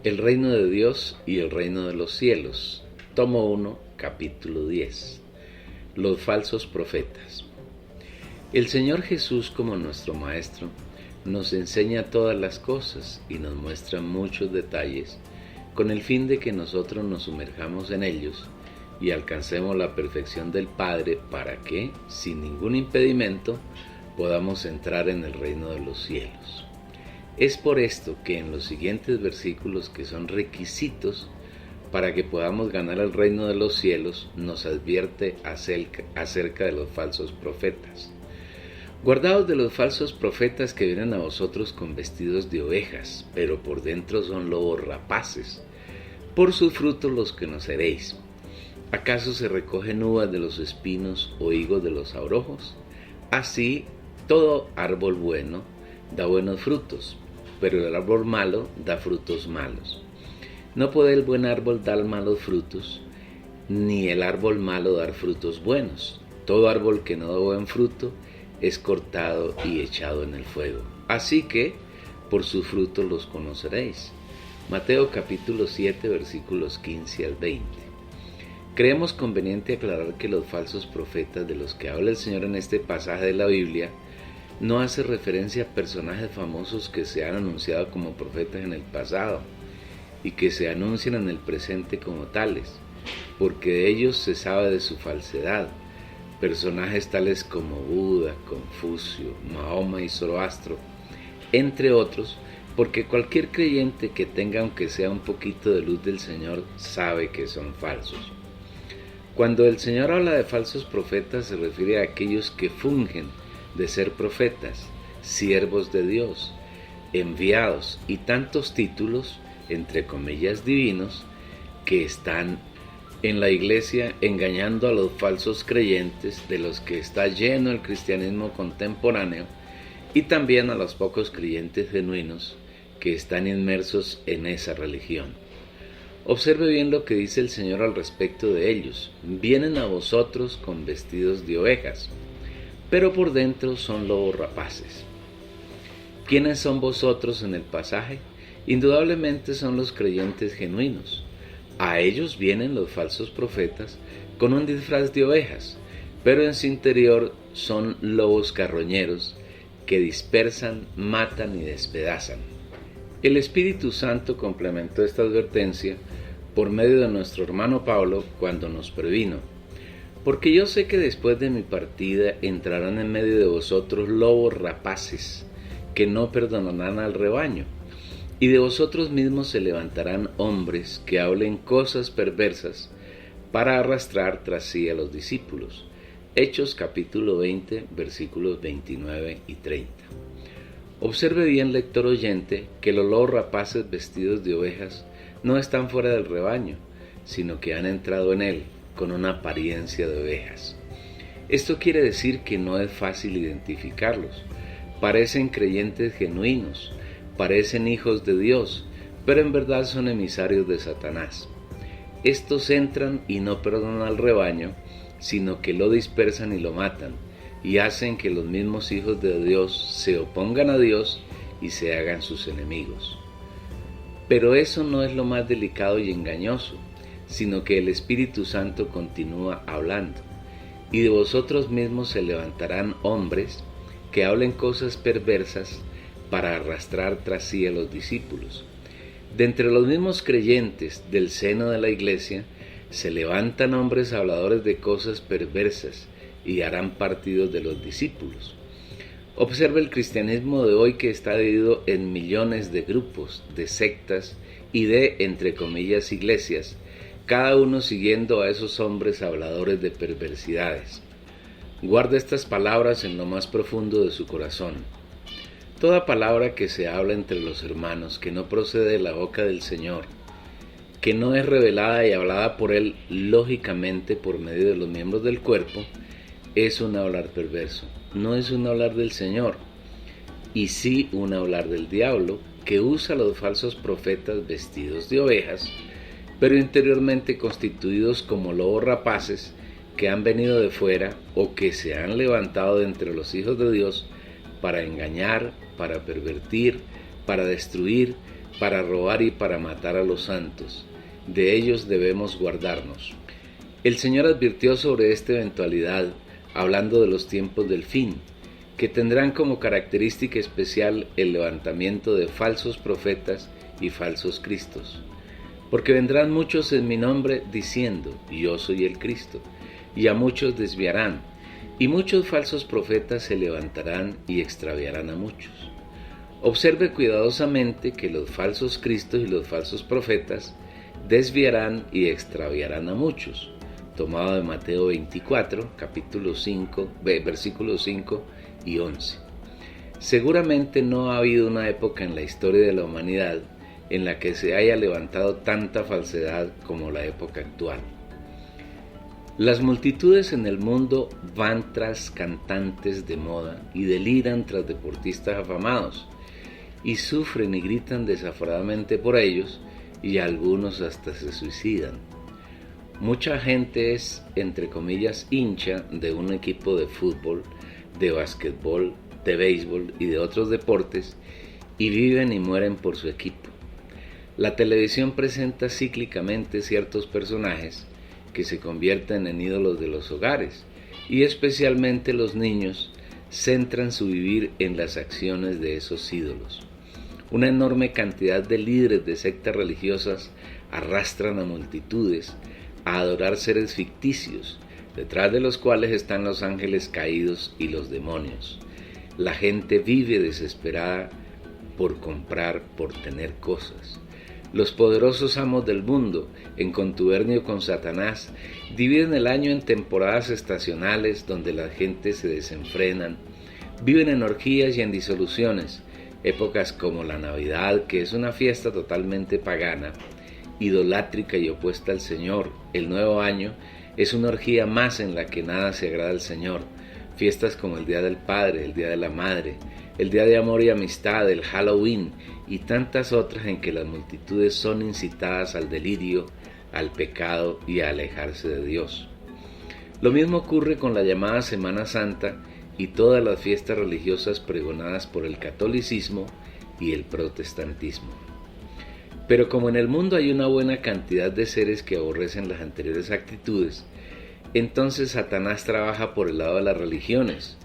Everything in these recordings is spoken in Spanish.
El reino de Dios y el reino de los cielos. Tomo 1, capítulo 10. Los falsos profetas. El Señor Jesús, como nuestro Maestro, nos enseña todas las cosas y nos muestra muchos detalles con el fin de que nosotros nos sumerjamos en ellos y alcancemos la perfección del Padre para que, sin ningún impedimento, podamos entrar en el reino de los cielos. Es por esto que en los siguientes versículos, que son requisitos para que podamos ganar el reino de los cielos, nos advierte acerca de los falsos profetas. Guardaos de los falsos profetas que vienen a vosotros con vestidos de ovejas, pero por dentro son lobos rapaces. Por sus frutos los conoceréis. ¿Acaso se recogen uvas de los espinos o higos de los abrojos? Así, todo árbol bueno da buenos frutos, pero el árbol malo da frutos malos. No puede el buen árbol dar malos frutos, ni el árbol malo dar frutos buenos. Todo árbol que no da buen fruto es cortado y echado en el fuego. Así que, por sus frutos los conoceréis. Mateo capítulo 7, versículos 15 al 20. Creemos conveniente aclarar que los falsos profetas de los que habla el Señor en este pasaje de la Biblia no hace referencia a personajes famosos que se han anunciado como profetas en el pasado y que se anuncian en el presente como tales, porque de ellos se sabe de su falsedad. Personajes tales como Buda, Confucio, Mahoma y Zoroastro, entre otros, porque cualquier creyente que tenga aunque sea un poquito de luz del Señor sabe que son falsos. Cuando el Señor habla de falsos profetas se refiere a aquellos que fungen de ser profetas, siervos de Dios, enviados y tantos títulos, entre comillas divinos, que están en la iglesia engañando a los falsos creyentes de los que está lleno el cristianismo contemporáneo y también a los pocos creyentes genuinos que están inmersos en esa religión. Observe bien lo que dice el Señor al respecto de ellos. Vienen a vosotros con vestidos de ovejas, pero por dentro son lobos rapaces. ¿Quiénes son vosotros en el pasaje? Indudablemente son los creyentes genuinos. A ellos vienen los falsos profetas con un disfraz de ovejas, pero en su interior son lobos carroñeros que dispersan, matan y despedazan. El Espíritu Santo complementó esta advertencia por medio de nuestro hermano Pablo cuando nos previno: porque yo sé que después de mi partida entrarán en medio de vosotros lobos rapaces, que no perdonarán al rebaño. Y de vosotros mismos se levantarán hombres que hablen cosas perversas para arrastrar tras sí a los discípulos. Hechos capítulo 20, versículos 29 y 30. Observe bien, lector oyente, que los lobos rapaces vestidos de ovejas no están fuera del rebaño, sino que han entrado en él con una apariencia de ovejas. Esto quiere decir que no es fácil identificarlos. Parecen creyentes genuinos, parecen hijos de Dios, pero en verdad son emisarios de Satanás. Estos entran y no perdonan al rebaño, sino que lo dispersan y lo matan, y hacen que los mismos hijos de Dios se opongan a Dios y se hagan sus enemigos. Pero eso no es lo más delicado y engañoso, sino que el Espíritu Santo continúa hablando. Y de vosotros mismos se levantarán hombres que hablen cosas perversas para arrastrar tras sí a los discípulos. De entre los mismos creyentes del seno de la iglesia se levantan hombres habladores de cosas perversas y harán partidos de los discípulos. Observe el cristianismo de hoy, que está dividido en millones de grupos, de sectas y de, entre comillas, iglesias, cada uno siguiendo a esos hombres habladores de perversidades. Guarde estas palabras en lo más profundo de su corazón. Toda palabra que se habla entre los hermanos que no procede de la boca del Señor, que no es revelada y hablada por Él lógicamente por medio de los miembros del cuerpo, es un hablar perverso, no es un hablar del Señor, y sí un hablar del diablo, que usa a los falsos profetas vestidos de ovejas, pero interiormente constituidos como lobos rapaces que han venido de fuera o que se han levantado de entre los hijos de Dios para engañar, para pervertir, para destruir, para robar y para matar a los santos. De ellos debemos guardarnos. El Señor advirtió sobre esta eventualidad, hablando de los tiempos del fin, que tendrán como característica especial el levantamiento de falsos profetas y falsos cristos. Porque vendrán muchos en mi nombre diciendo, yo soy el Cristo, y a muchos desviarán, y muchos falsos profetas se levantarán y extraviarán a muchos. Observe cuidadosamente que los falsos cristos y los falsos profetas desviarán y extraviarán a muchos, tomado de Mateo 24, capítulo 5, versículos 5 y 11. Seguramente no ha habido una época en la historia de la humanidad en la que se haya levantado tanta falsedad como la época actual. Las multitudes en el mundo van tras cantantes de moda y deliran tras deportistas afamados, y sufren y gritan desaforadamente por ellos, y algunos hasta se suicidan. Mucha gente es, entre comillas, hincha de un equipo de fútbol, de básquetbol, de béisbol y de otros deportes, y viven y mueren por su equipo. La televisión presenta cíclicamente ciertos personajes que se convierten en ídolos de los hogares, y especialmente los niños centran su vivir en las acciones de esos ídolos. Una enorme cantidad de líderes de sectas religiosas arrastran a multitudes a adorar seres ficticios, detrás de los cuales están los ángeles caídos y los demonios. La gente vive desesperada por comprar, por tener cosas. Los poderosos amos del mundo, en contubernio con Satanás, dividen el año en temporadas estacionales donde la gente se desenfrenan, viven en orgías y en disoluciones, épocas como la Navidad, que es una fiesta totalmente pagana, idolátrica y opuesta al Señor. El nuevo año es una orgía más en la que nada se agrada al Señor. Fiestas como el Día del Padre, el Día de la Madre, el Día de Amor y Amistad, el Halloween y tantas otras en que las multitudes son incitadas al delirio, al pecado y a alejarse de Dios. Lo mismo ocurre con la llamada Semana Santa y todas las fiestas religiosas pregonadas por el catolicismo y el protestantismo. Pero como en el mundo hay una buena cantidad de seres que aborrecen las anteriores actitudes, entonces Satanás trabaja por el lado de las religiones,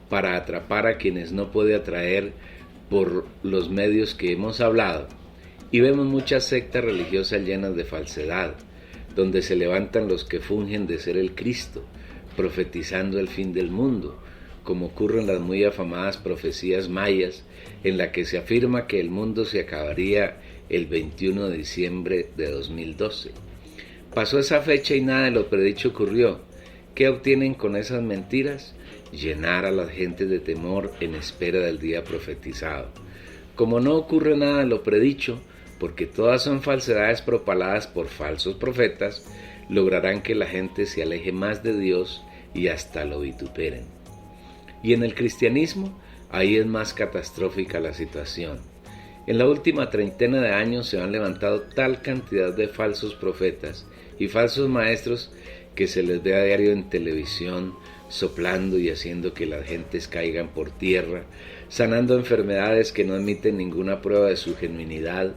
para atrapar a quienes no puede atraer por los medios que hemos hablado, y vemos muchas sectas religiosas llenas de falsedad, donde se levantan los que fungen de ser el Cristo, profetizando el fin del mundo, como ocurre en las muy afamadas profecías mayas, en la que se afirma que el mundo se acabaría el 21 de diciembre de 2012. Pasó esa fecha y nada de lo predicho ocurrió. ¿Qué obtienen con esas mentiras? Llenar a la gente de temor en espera del día profetizado. Como no ocurre nada de lo predicho, porque todas son falsedades propaladas por falsos profetas, lograrán que la gente se aleje más de Dios y hasta lo vituperen. Y en el cristianismo, ahí es más catastrófica la situación. En la última treintena de años se han levantado tal cantidad de falsos profetas y falsos maestros que se les ve a diario en televisión, soplando y haciendo que las gentes caigan por tierra, sanando enfermedades que no admiten ninguna prueba de su genuinidad,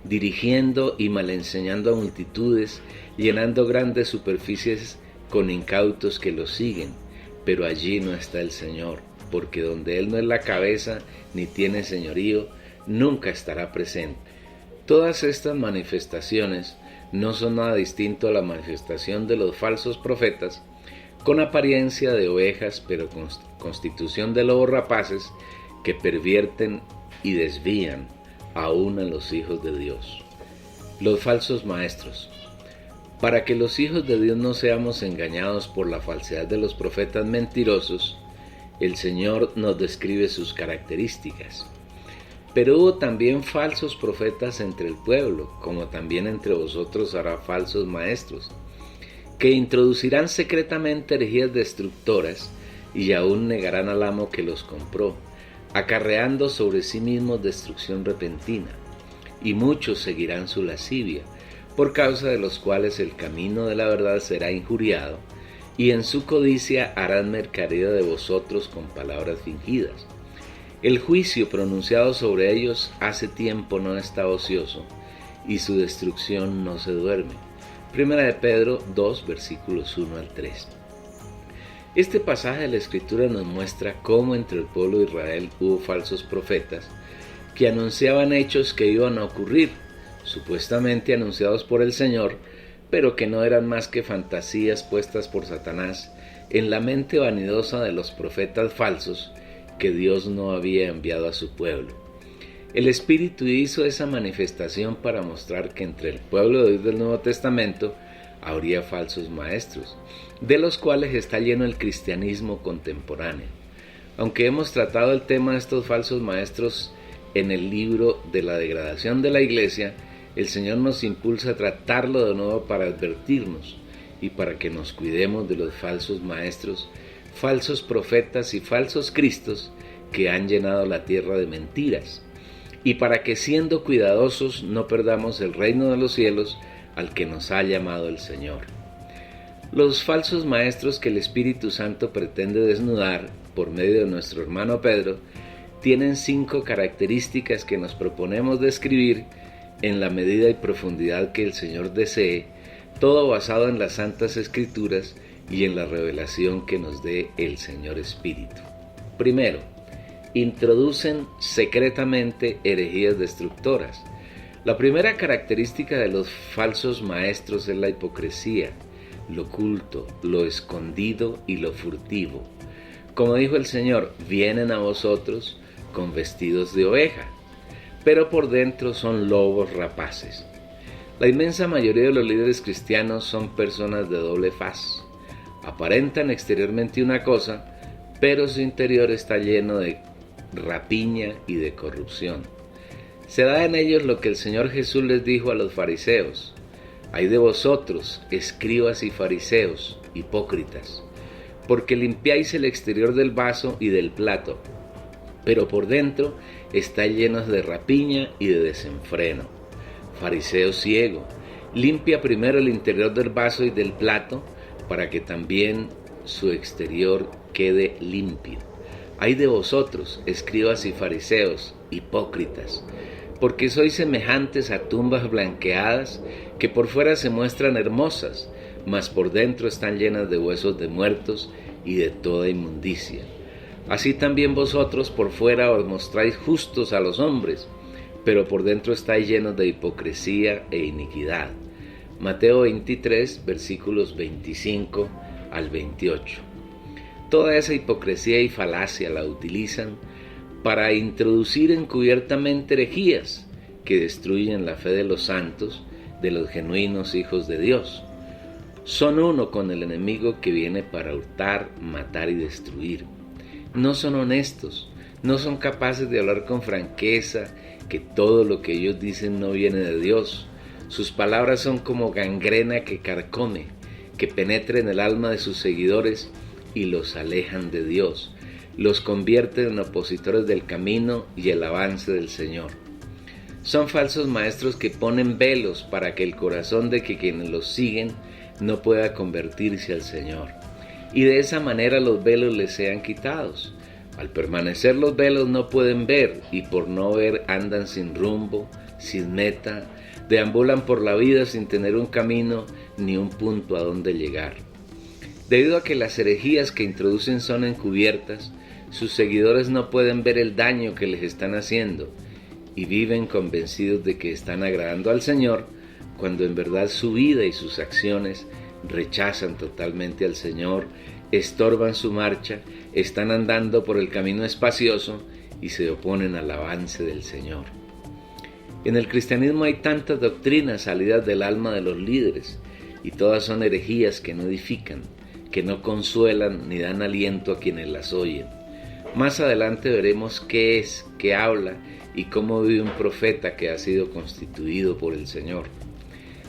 dirigiendo y malenseñando a multitudes, llenando grandes superficies con incautos que los siguen. Pero allí no está el Señor, porque donde Él no es la cabeza ni tiene señorío, nunca estará presente. Todas estas manifestaciones no son nada distinto a la manifestación de los falsos profetas, con apariencia de ovejas, pero con constitución de lobos rapaces, que pervierten y desvían aún a los hijos de Dios. Los falsos maestros. Para que los hijos de Dios no seamos engañados por la falsedad de los profetas mentirosos, el Señor nos describe sus características. Pero hubo también falsos profetas entre el pueblo, como también entre vosotros habrá falsos maestros, que introducirán secretamente herejías destructoras y aún negarán al amo que los compró, acarreando sobre sí mismos destrucción repentina, y muchos seguirán su lascivia, por causa de los cuales el camino de la verdad será injuriado, y en su codicia harán mercadería de vosotros con palabras fingidas. El juicio pronunciado sobre ellos hace tiempo no está ocioso, y su destrucción no se duerme. Primera de Pedro 2, versículos 1 al 3. Este pasaje de la Escritura nos muestra cómo entre el pueblo de Israel hubo falsos profetas que anunciaban hechos que iban a ocurrir, supuestamente anunciados por el Señor, pero que no eran más que fantasías puestas por Satanás en la mente vanidosa de los profetas falsos que Dios no había enviado a su pueblo. El Espíritu hizo esa manifestación para mostrar que entre el pueblo de Dios del Nuevo Testamento habría falsos maestros, de los cuales está lleno el cristianismo contemporáneo. Aunque hemos tratado el tema de estos falsos maestros en el libro de la degradación de la iglesia, el Señor nos impulsa a tratarlo de nuevo para advertirnos y para que nos cuidemos de los falsos maestros, falsos profetas y falsos cristos que han llenado la tierra de mentiras, y para que siendo cuidadosos no perdamos el reino de los cielos al que nos ha llamado el Señor. Los falsos maestros que el Espíritu Santo pretende desnudar por medio de nuestro hermano Pedro tienen 5 características que nos proponemos describir en la medida y profundidad que el Señor desee, todo basado en las Santas Escrituras y en la revelación que nos dé el Señor Espíritu. Primero, introducen secretamente herejías destructoras. La primera característica de los falsos maestros es la hipocresía, lo oculto, lo escondido y lo furtivo. Como dijo el Señor, vienen a vosotros con vestidos de oveja, pero por dentro son lobos rapaces. La inmensa mayoría de los líderes cristianos son personas de doble faz. Aparentan exteriormente una cosa, pero su interior está lleno de rapiña y de corrupción. Se da en ellos lo que el Señor Jesús les dijo a los fariseos: «Ay de vosotros, escribas y fariseos, hipócritas, porque limpiáis el exterior del vaso y del plato, pero por dentro estáis llenos de rapiña y de desenfreno. Fariseo ciego, limpia primero el interior del vaso y del plato, para que también su exterior quede limpio. Ay de vosotros, escribas y fariseos, hipócritas, porque sois semejantes a tumbas blanqueadas, que por fuera se muestran hermosas, mas por dentro están llenas de huesos de muertos y de toda inmundicia. Así también vosotros por fuera os mostráis justos a los hombres, pero por dentro estáis llenos de hipocresía e iniquidad». Mateo 23, versículos 25 al 28. Toda esa hipocresía y falacia la utilizan para introducir encubiertamente herejías que destruyen la fe de los santos, de los genuinos hijos de Dios. Son uno con el enemigo que viene para hurtar, matar y destruir. No son honestos, no son capaces de hablar con franqueza que todo lo que ellos dicen no viene de Dios. Sus palabras son como gangrena que carcome, que penetra en el alma de sus seguidores y los alejan de Dios, los convierten en opositores del camino y el avance del Señor. Son falsos maestros que ponen velos para que el corazón de quienes los siguen no pueda convertirse al Señor, y de esa manera los velos les sean quitados. Al permanecer los velos no pueden ver, y por no ver andan sin rumbo, sin meta, deambulan por la vida sin tener un camino ni un punto a donde llegar. Debido a que las herejías que introducen son encubiertas, sus seguidores no pueden ver el daño que les están haciendo y viven convencidos de que están agradando al Señor, cuando en verdad su vida y sus acciones rechazan totalmente al Señor, estorban su marcha, están andando por el camino espacioso y se oponen al avance del Señor. En el cristianismo hay tantas doctrinas salidas del alma de los líderes, y todas son herejías que no edifican, que no consuelan ni dan aliento a quienes las oyen. Más adelante veremos qué es, qué habla y cómo vive un profeta que ha sido constituido por el Señor.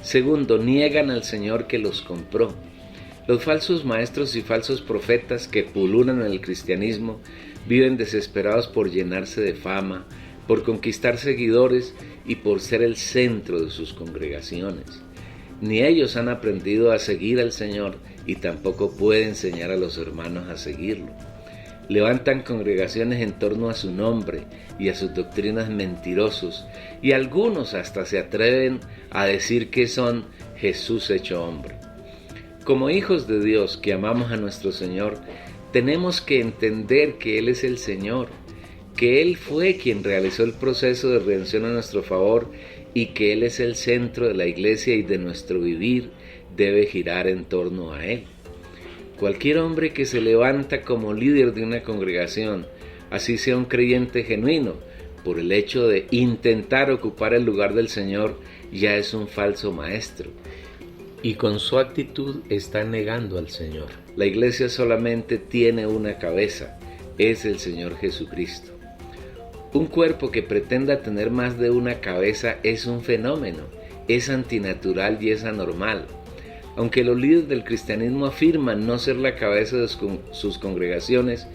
Segundo, niegan al Señor que los compró. Los falsos maestros y falsos profetas que pululan en el cristianismo viven desesperados por llenarse de fama, por conquistar seguidores y por ser el centro de sus congregaciones. Ni ellos han aprendido a seguir al Señor y tampoco pueden enseñar a los hermanos a seguirlo. levantan congregaciones en torno a su nombre y a sus doctrinas mentirosos, y algunos hasta se atreven a decir que son Jesús hecho hombre. Como hijos de Dios que amamos a nuestro Señor, tenemos que entender que Él es el Señor, que Él fue quien realizó el proceso de redención a nuestro favor y que Él es el centro de la iglesia y de nuestro vivir debe girar en torno a Él. Cualquier hombre que se levanta como líder de una congregación, así sea un creyente genuino, por el hecho de intentar ocupar el lugar del Señor, ya es un falso maestro. Y con su actitud está negando al Señor. La iglesia solamente tiene una cabeza, es el Señor Jesucristo. Un cuerpo que pretenda tener más de una cabeza es un fenómeno, es antinatural y es anormal. Aunque los líderes del cristianismo afirman no ser la cabeza de sus congregaciones,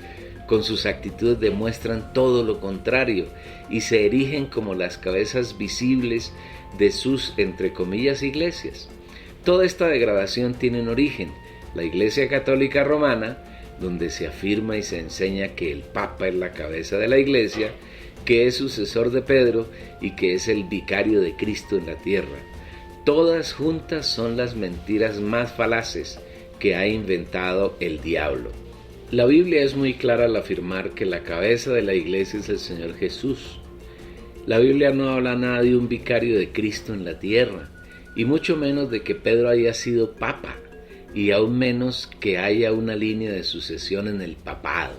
con sus actitudes demuestran todo lo contrario y se erigen como las cabezas visibles de sus, entre comillas, iglesias. Toda esta degradación tiene un origen, la Iglesia Católica Romana, donde se afirma y se enseña que el Papa es la cabeza de la Iglesia, que es sucesor de Pedro y que es el vicario de Cristo en la tierra. Todas juntas son las mentiras más falaces que ha inventado el diablo. La Biblia es muy clara al afirmar que la cabeza de la iglesia es el Señor Jesús. La Biblia no habla nada de un vicario de Cristo en la tierra, y mucho menos de que Pedro haya sido papa, y aún menos que haya una línea de sucesión en el papado.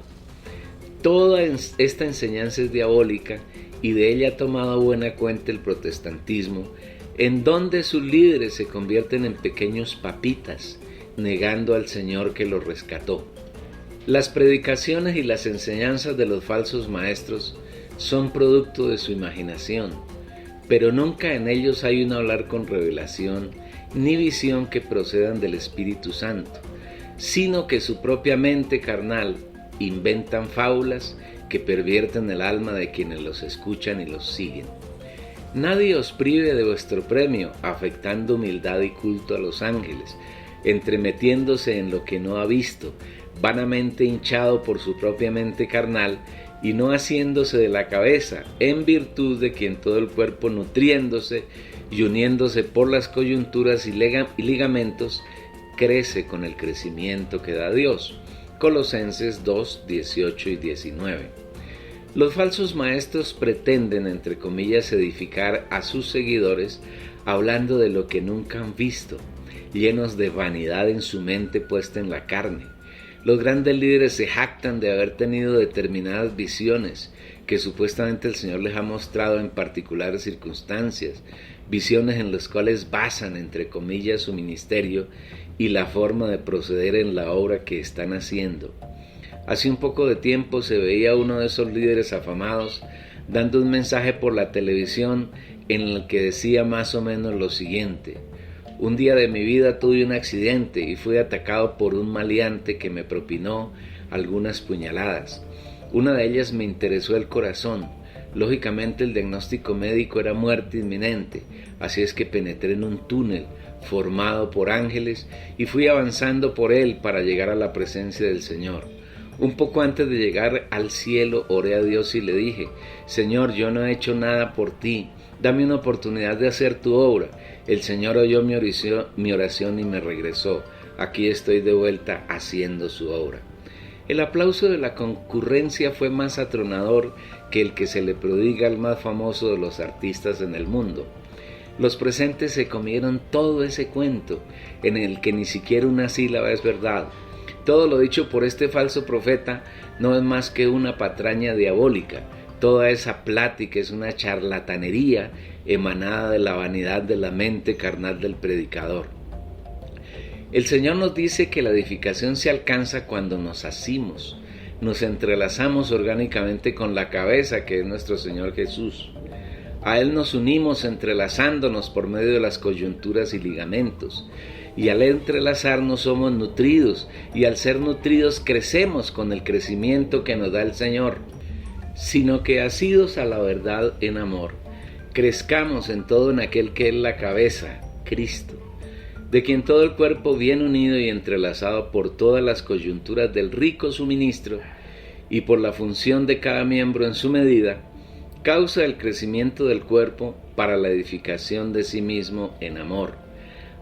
Toda esta enseñanza es diabólica y de ella ha tomado buena cuenta el protestantismo, en donde sus líderes se convierten en pequeños papitas, negando al Señor que los rescató. Las predicaciones y las enseñanzas de los falsos maestros son producto de su imaginación, pero nunca en ellos hay un hablar con revelación ni visión que procedan del Espíritu Santo, sino que su propia mente carnal inventan fábulas que pervierten el alma de quienes los escuchan y los siguen. Nadie os prive de vuestro premio, afectando humildad y culto a los ángeles, entremetiéndose en lo que no ha visto, vanamente hinchado por su propia mente carnal, y no haciéndose de la cabeza, en virtud de quien todo el cuerpo nutriéndose y uniéndose por las coyunturas y ligamentos, crece con el crecimiento que da Dios. Colosenses 2, 18 y 19. Los falsos maestros pretenden, entre comillas, edificar a sus seguidores hablando de lo que nunca han visto, llenos de vanidad en su mente puesta en la carne. Los grandes líderes se jactan de haber tenido determinadas visiones que supuestamente el Señor les ha mostrado en particulares circunstancias, visiones en las cuales basan, entre comillas, su ministerio y la forma de proceder en la obra que están haciendo. Hace un poco de tiempo se veía uno de esos líderes afamados dando un mensaje por la televisión en el que decía más o menos lo siguiente: un día de mi vida tuve un accidente y fui atacado por un maleante que me propinó algunas puñaladas. Una de ellas me interesó el corazón. Lógicamente el diagnóstico médico era muerte inminente, así es que penetré en un túnel formado por ángeles y fui avanzando por él para llegar a la presencia del Señor. Un poco antes de llegar al cielo oré a Dios y le dije: Señor, yo no he hecho nada por ti, dame una oportunidad de hacer tu obra. El Señor oyó mi oración y me regresó. Aquí estoy de vuelta haciendo su obra. El aplauso de la concurrencia fue más atronador que el que se le prodiga al más famoso de los artistas en el mundo. Los presentes se comieron todo ese cuento, en el que ni siquiera una sílaba es verdad. Todo lo dicho por este falso profeta no es más que una patraña diabólica. Toda esa plática es una charlatanería emanada de la vanidad de la mente carnal del predicador. El Señor nos dice que la edificación se alcanza cuando nos asimos, nos entrelazamos orgánicamente con la cabeza que es nuestro Señor Jesús. A Él nos unimos entrelazándonos por medio de las coyunturas y ligamentos. Y al entrelazarnos somos nutridos, y al ser nutridos crecemos con el crecimiento que nos da el Señor. Sino que asidos a la verdad en amor, crezcamos en todo en aquel que es la cabeza, Cristo, de quien todo el cuerpo bien unido y entrelazado por todas las coyunturas del rico suministro, y por la función de cada miembro en su medida, causa el crecimiento del cuerpo para la edificación de sí mismo en amor,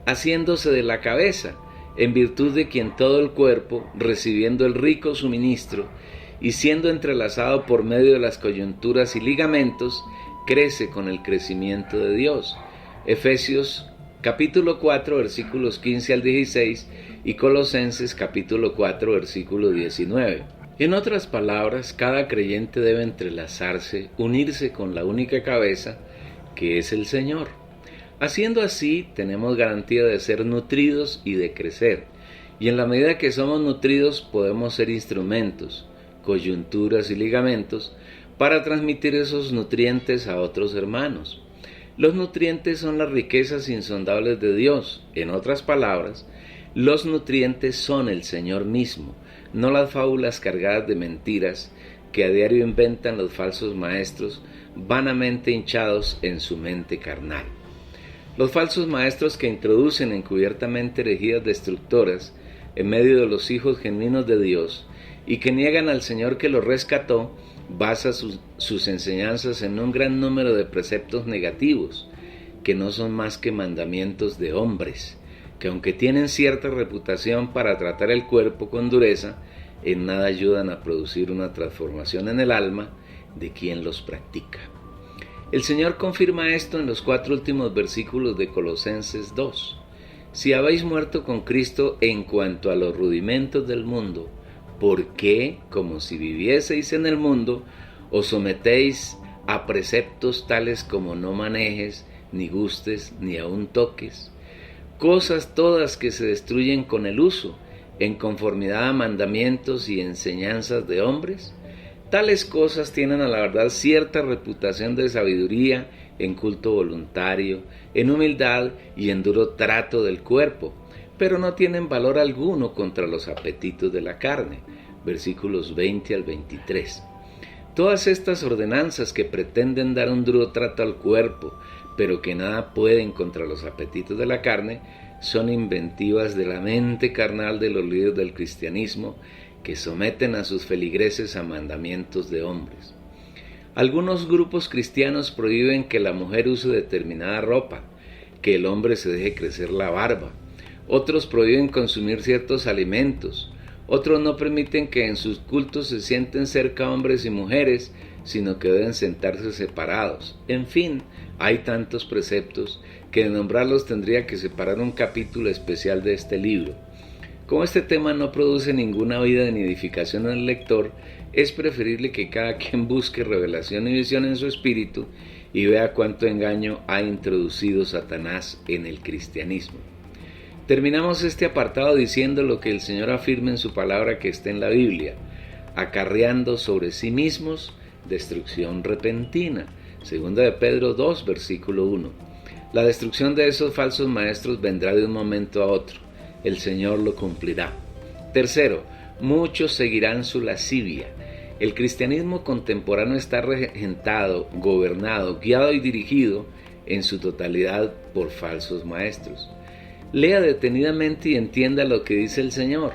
haciéndose de la cabeza, en virtud de quien todo el cuerpo, recibiendo el rico suministro y siendo entrelazado por medio de las coyunturas y ligamentos, crece con el crecimiento de Dios. Efesios capítulo 4 versículos 15 al 16 y Colosenses capítulo 4 versículo 19. En otras palabras, cada creyente debe entrelazarse, unirse con la única cabeza que es el Señor. Haciendo así, tenemos garantía de ser nutridos y de crecer. Y en la medida que somos nutridos, podemos ser instrumentos, coyunturas y ligamentos para transmitir esos nutrientes a otros hermanos. Los nutrientes son las riquezas insondables de Dios. En otras palabras, los nutrientes son el Señor mismo, no las fábulas cargadas de mentiras que a diario inventan los falsos maestros, vanamente hinchados en su mente carnal. Los falsos maestros que introducen encubiertamente herejías destructoras en medio de los hijos genuinos de Dios y que niegan al Señor que los rescató, basan sus enseñanzas en un gran número de preceptos negativos, que no son más que mandamientos de hombres, que aunque tienen cierta reputación para tratar el cuerpo con dureza, en nada ayudan a producir una transformación en el alma de quien los practica. El Señor confirma esto en los 4 últimos versículos de Colosenses 2. Si habéis muerto con Cristo en cuanto a los rudimentos del mundo, ¿por qué, como si vivieseis en el mundo, os sometéis a preceptos tales como no manejes, ni gustes, ni aun toques? Cosas todas que se destruyen con el uso, en conformidad a mandamientos y enseñanzas de hombres. Tales cosas tienen a la verdad cierta reputación de sabiduría en culto voluntario, en humildad y en duro trato del cuerpo, pero no tienen valor alguno contra los apetitos de la carne. Versículos 20 al 23. Todas estas ordenanzas que pretenden dar un duro trato al cuerpo, pero que nada pueden contra los apetitos de la carne, son inventivas de la mente carnal de los líderes del cristianismo, que someten a sus feligreses a mandamientos de hombres. Algunos grupos cristianos prohíben que la mujer use determinada ropa, que el hombre se deje crecer la barba. Otros prohíben consumir ciertos alimentos. Otros no permiten que en sus cultos se sienten cerca hombres y mujeres, sino que deben sentarse separados. En fin, hay tantos preceptos que de nombrarlos tendría que separar un capítulo especial de este libro. Como este tema no produce ninguna vida ni edificación en el lector, es preferible que cada quien busque revelación y visión en su espíritu y vea cuánto engaño ha introducido Satanás en el cristianismo. Terminamos este apartado diciendo lo que el Señor afirma en su palabra que está en la Biblia: acarreando sobre sí mismos destrucción repentina. Segunda de Pedro 2, versículo 1. La destrucción de esos falsos maestros vendrá de un momento a otro. El Señor lo cumplirá. Tercero, muchos seguirán su lascivia. El cristianismo contemporáneo está regentado, gobernado, guiado y dirigido en su totalidad por falsos maestros. Lea detenidamente y entienda lo que dice el Señor.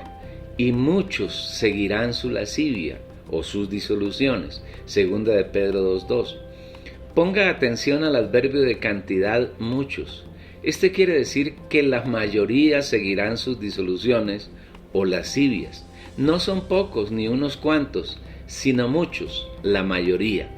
Y muchos seguirán su lascivia o sus disoluciones. Segunda de Pedro 2:2. Ponga atención al adverbio de cantidad muchos. Este quiere decir que la mayoría seguirán sus disoluciones o lascivias. No son pocos ni unos cuantos, sino muchos, la mayoría.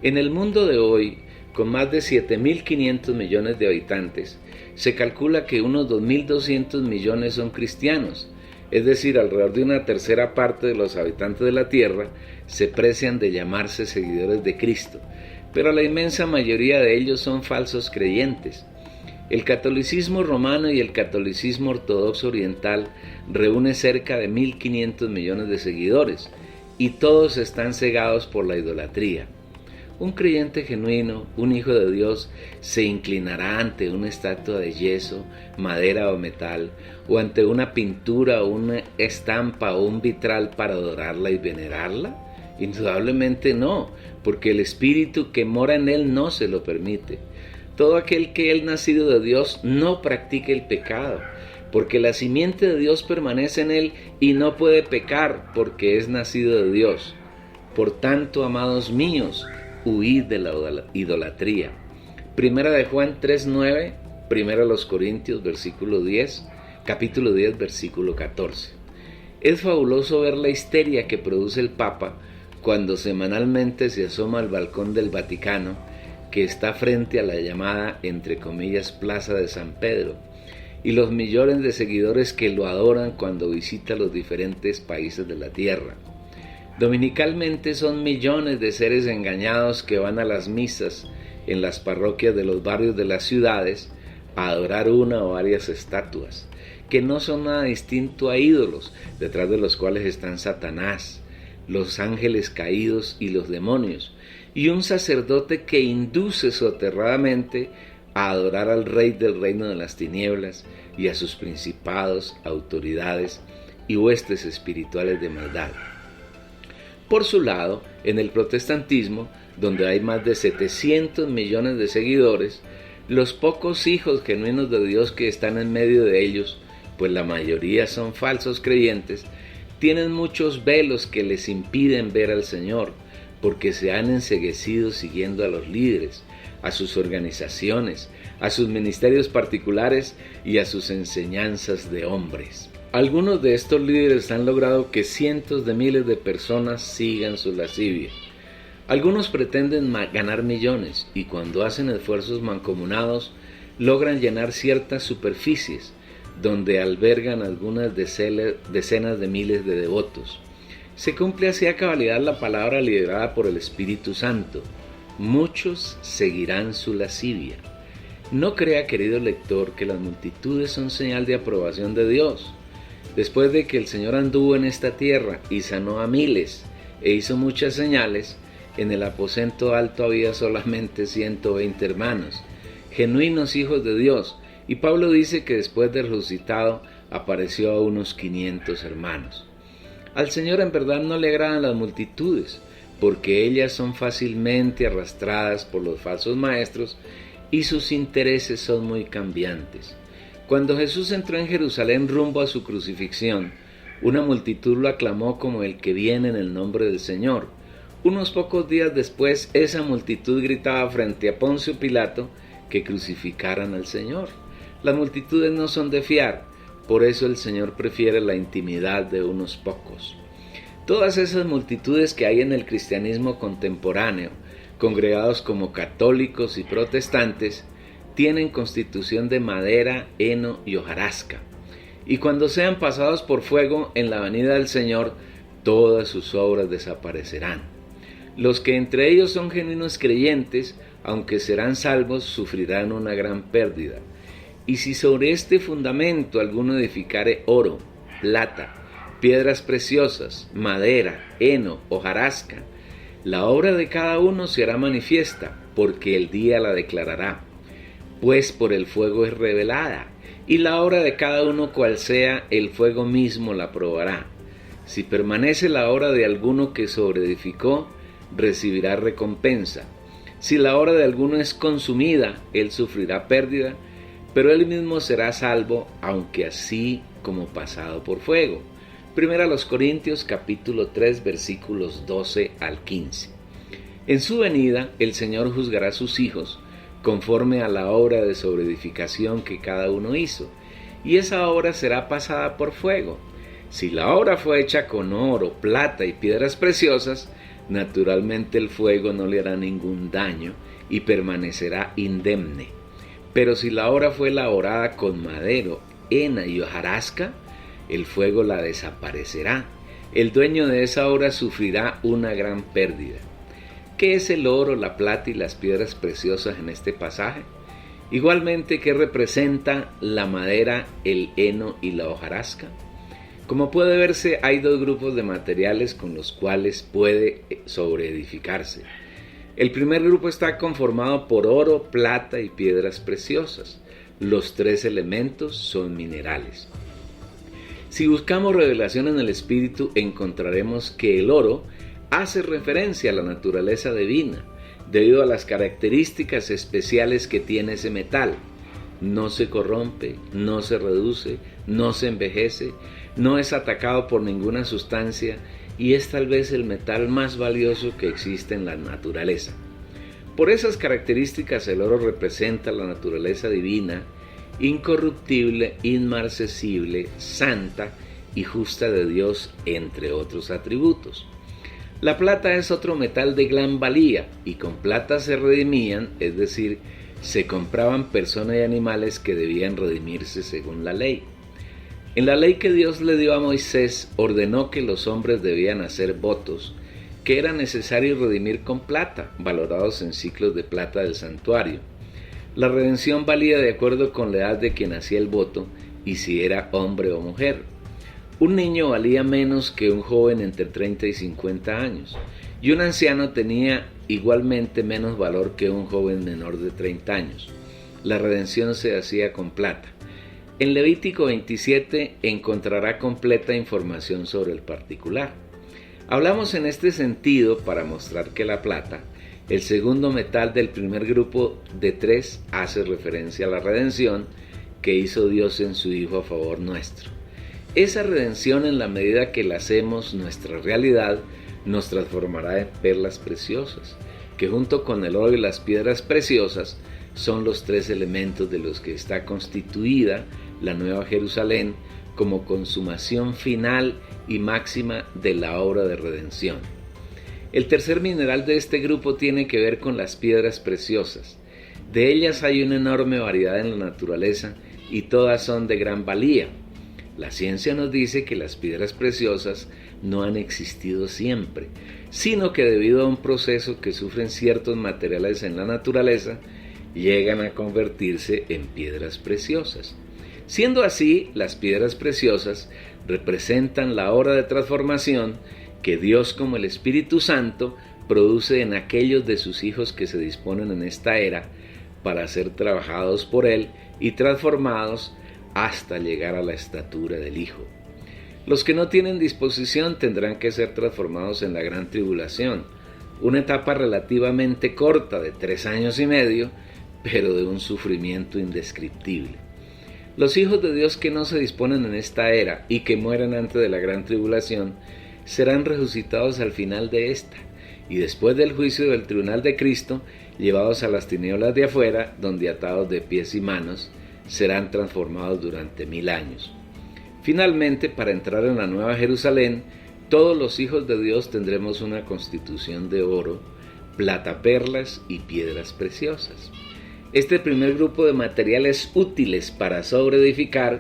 En el mundo de hoy, con más de 7.500 millones de habitantes, se calcula que unos 2.200 millones son cristianos, es decir, alrededor de una tercera parte de los habitantes de la tierra se precian de llamarse seguidores de Cristo, pero la inmensa mayoría de ellos son falsos creyentes. El catolicismo romano y el catolicismo ortodoxo oriental reúne cerca de 1.500 millones de seguidores y todos están cegados por la idolatría. Un creyente genuino, un hijo de Dios, se inclinará ante una estatua de yeso, madera o metal, o ante una pintura o una estampa o un vitral para adorarla y venerarla. Indudablemente no, porque el espíritu que mora en él no se lo permite. Todo aquel que es nacido de Dios no practica el pecado, porque la simiente de Dios permanece en él y no puede pecar porque es nacido de Dios. Por tanto, amados míos, huid de la idolatría. Primera de Juan 3:9, primera a los Corintios, capítulo 10, versículo 14. Es fabuloso ver la histeria que produce el Papa cuando semanalmente se asoma al balcón del Vaticano, que está frente a la llamada, entre comillas, Plaza de San Pedro, y los millones de seguidores que lo adoran cuando visita los diferentes países de la tierra. Dominicalmente son millones de seres engañados que van a las misas en las parroquias de los barrios de las ciudades a adorar una o varias estatuas, que no son nada distinto a ídolos, detrás de los cuales están Satanás, los ángeles caídos y los demonios, y un sacerdote que induce soterradamente a adorar al rey del reino de las tinieblas y a sus principados, autoridades y huestes espirituales de maldad. Por su lado, en el protestantismo, donde hay más de 700 millones de seguidores, los pocos hijos genuinos de Dios que están en medio de ellos, pues la mayoría son falsos creyentes, tienen muchos velos que les impiden ver al Señor, porque se han enceguecido siguiendo a los líderes, a sus organizaciones, a sus ministerios particulares y a sus enseñanzas de hombres. Algunos de estos líderes han logrado que cientos de miles de personas sigan su lascivia. Algunos pretenden ganar millones y cuando hacen esfuerzos mancomunados logran llenar ciertas superficies donde albergan algunas decenas de miles de devotos. Se cumple así a cabalidad la palabra liderada por el Espíritu Santo: muchos seguirán su lascivia. No crea, querido lector, que las multitudes son señal de aprobación de Dios. Después de que el Señor anduvo en esta tierra y sanó a miles e hizo muchas señales, en el aposento alto había solamente 120 hermanos, genuinos hijos de Dios, y Pablo dice que después de resucitado apareció a unos 500 hermanos. Al Señor en verdad no le agradan las multitudes, porque ellas son fácilmente arrastradas por los falsos maestros y sus intereses son muy cambiantes. Cuando Jesús entró en Jerusalén rumbo a su crucifixión, una multitud lo aclamó como el que viene en el nombre del Señor. Unos pocos días después, esa multitud gritaba frente a Poncio Pilato que crucificaran al Señor. Las multitudes no son de fiar, por eso el Señor prefiere la intimidad de unos pocos. Todas esas multitudes que hay en el cristianismo contemporáneo, congregados como católicos y protestantes, tienen constitución de madera, heno y hojarasca, y cuando sean pasados por fuego en la venida del Señor, todas sus obras desaparecerán. Los que entre ellos son genuinos creyentes, aunque serán salvos, sufrirán una gran pérdida. Y si sobre este fundamento alguno edificare oro, plata, piedras preciosas, madera, heno, hojarasca, la obra de cada uno se hará manifiesta, porque el día la declarará, pues por el fuego es revelada, y la obra de cada uno cual sea, el fuego mismo la probará. Si permanece la obra de alguno que sobreedificó, recibirá recompensa. Si la obra de alguno es consumida, él sufrirá pérdida, pero él mismo será salvo, aunque así como pasado por fuego. Primera a los Corintios, capítulo 3, versículos 12 al 15. En su venida, el Señor juzgará a sus hijos, conforme a la obra de sobreedificación que cada uno hizo, y esa obra será pasada por fuego. Si la obra fue hecha con oro, plata y piedras preciosas, naturalmente el fuego no le hará ningún daño y permanecerá indemne. Pero si la obra fue elaborada con madero, hena y hojarasca, el fuego la desaparecerá. El dueño de esa obra sufrirá una gran pérdida. ¿Qué es el oro, la plata y las piedras preciosas en este pasaje? Igualmente, ¿qué representa la madera, el heno y la hojarasca? Como puede verse, hay dos grupos de materiales con los cuales puede sobreedificarse. El primer grupo está conformado por oro, plata y piedras preciosas. Los tres elementos son minerales. Si buscamos revelación en el Espíritu, encontraremos que el oro hace referencia a la naturaleza divina, debido a las características especiales que tiene ese metal. No se corrompe, no se reduce, no se envejece, no es atacado por ninguna sustancia y es tal vez el metal más valioso que existe en la naturaleza. Por esas características el oro representa la naturaleza divina, incorruptible, inmarcesible, santa y justa de Dios, entre otros atributos. La plata es otro metal de gran valía, y con plata se redimían, es decir, se compraban personas y animales que debían redimirse según la ley. En la ley que Dios le dio a Moisés, ordenó que los hombres debían hacer votos, que era necesario redimir con plata, valorados en ciclos de plata del santuario. La redención valía de acuerdo con la edad de quien hacía el voto y si era hombre o mujer. Un niño valía menos que un joven entre 30 y 50 años, y un anciano tenía igualmente menos valor que un joven menor de 30 años. La redención se hacía con plata. En Levítico 27 encontrará completa información sobre el particular. Hablamos en este sentido para mostrar que la plata, el segundo metal del primer grupo de 3, hace referencia a la redención que hizo Dios en su Hijo a favor nuestro. Esa redención, en la medida que la hacemos nuestra realidad, nos transformará en perlas preciosas, que junto con el oro y las piedras preciosas son los 3 elementos de los que está constituida la Nueva Jerusalén como consumación final y máxima de la obra de redención. El tercer mineral de este grupo tiene que ver con las piedras preciosas. De ellas hay una enorme variedad en la naturaleza y todas son de gran valía. La ciencia nos dice que las piedras preciosas no han existido siempre, sino que debido a un proceso que sufren ciertos materiales en la naturaleza, llegan a convertirse en piedras preciosas. Siendo así, las piedras preciosas representan la obra de transformación que Dios, como el Espíritu Santo, produce en aquellos de sus hijos que se disponen en esta era para ser trabajados por Él y transformados hasta llegar a la estatura del Hijo. Los que no tienen disposición tendrán que ser transformados en la gran tribulación, una etapa relativamente corta de 3 años y medio, pero de un sufrimiento indescriptible. Los hijos de Dios que no se disponen en esta era y que mueren antes de la gran tribulación serán resucitados al final de esta, y después del juicio del tribunal de Cristo, llevados a las tinieblas de afuera, donde atados de pies y manos, serán transformados durante 1000 años. Finalmente, para entrar en la Nueva Jerusalén, todos los hijos de Dios tendremos una constitución de oro, plata, perlas y piedras preciosas. Este primer grupo de materiales útiles para sobreedificar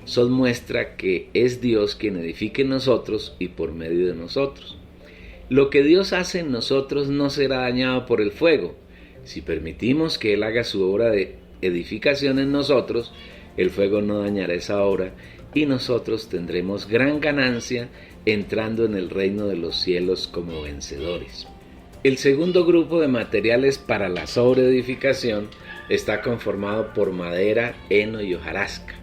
son muestra que es Dios quien edifica en nosotros y por medio de nosotros. Lo que Dios hace en nosotros no será dañado por el fuego. Si permitimos que Él haga su obra de edificación en nosotros, el fuego no dañará esa obra y nosotros tendremos gran ganancia entrando en el reino de los cielos como vencedores. El segundo grupo de materiales para la sobreedificación está conformado por madera, heno y hojarasca.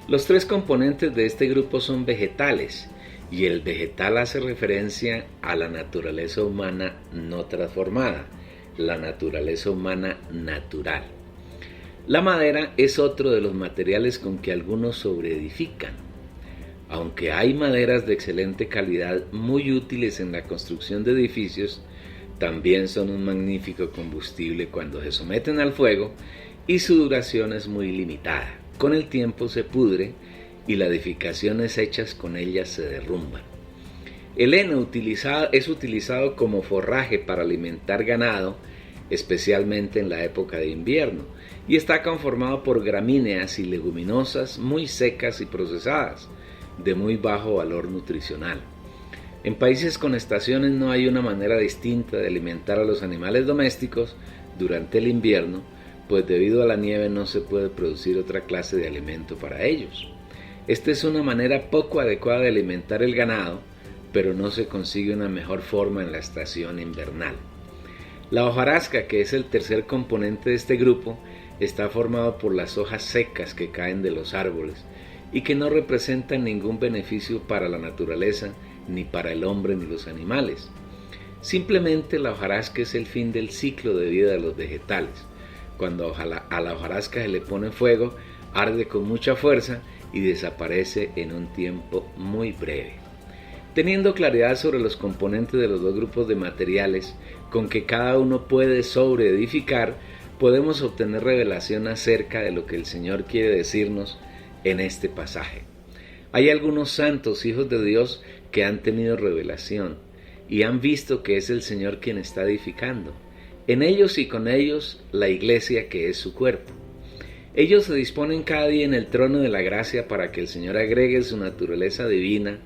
Los 3 componentes de este grupo son vegetales, y el vegetal hace referencia a la naturaleza humana no transformada, la naturaleza humana natural. La madera es otro de los materiales con que algunos sobreedifican. Aunque hay maderas de excelente calidad muy útiles en la construcción de edificios, también son un magnífico combustible cuando se someten al fuego y su duración es muy limitada. Con el tiempo se pudre y las edificaciones hechas con ellas se derrumban. El heno es utilizado como forraje para alimentar ganado, especialmente en la época de invierno, y está conformado por gramíneas y leguminosas muy secas y procesadas, de muy bajo valor nutricional. En países con estaciones no hay una manera distinta de alimentar a los animales domésticos durante el invierno, pues debido a la nieve no se puede producir otra clase de alimento para ellos. Esta es una manera poco adecuada de alimentar el ganado, pero no se consigue una mejor forma en la estación invernal. La hojarasca, que es el tercer componente de este grupo, está formado por las hojas secas que caen de los árboles y que no representan ningún beneficio para la naturaleza, ni para el hombre ni los animales. Simplemente la hojarasca es el fin del ciclo de vida de los vegetales. Cuando a la hojarasca se le pone fuego, arde con mucha fuerza y desaparece en un tiempo muy breve. Teniendo claridad sobre los componentes de los dos grupos de materiales con que cada uno puede sobreedificar, podemos obtener revelación acerca de lo que el Señor quiere decirnos en este pasaje. Hay algunos santos hijos de Dios que han tenido revelación y han visto que es el Señor quien está edificando. En ellos y con ellos la iglesia que es su cuerpo. Ellos se disponen cada día en el trono de la gracia para que el Señor agregue su naturaleza divina,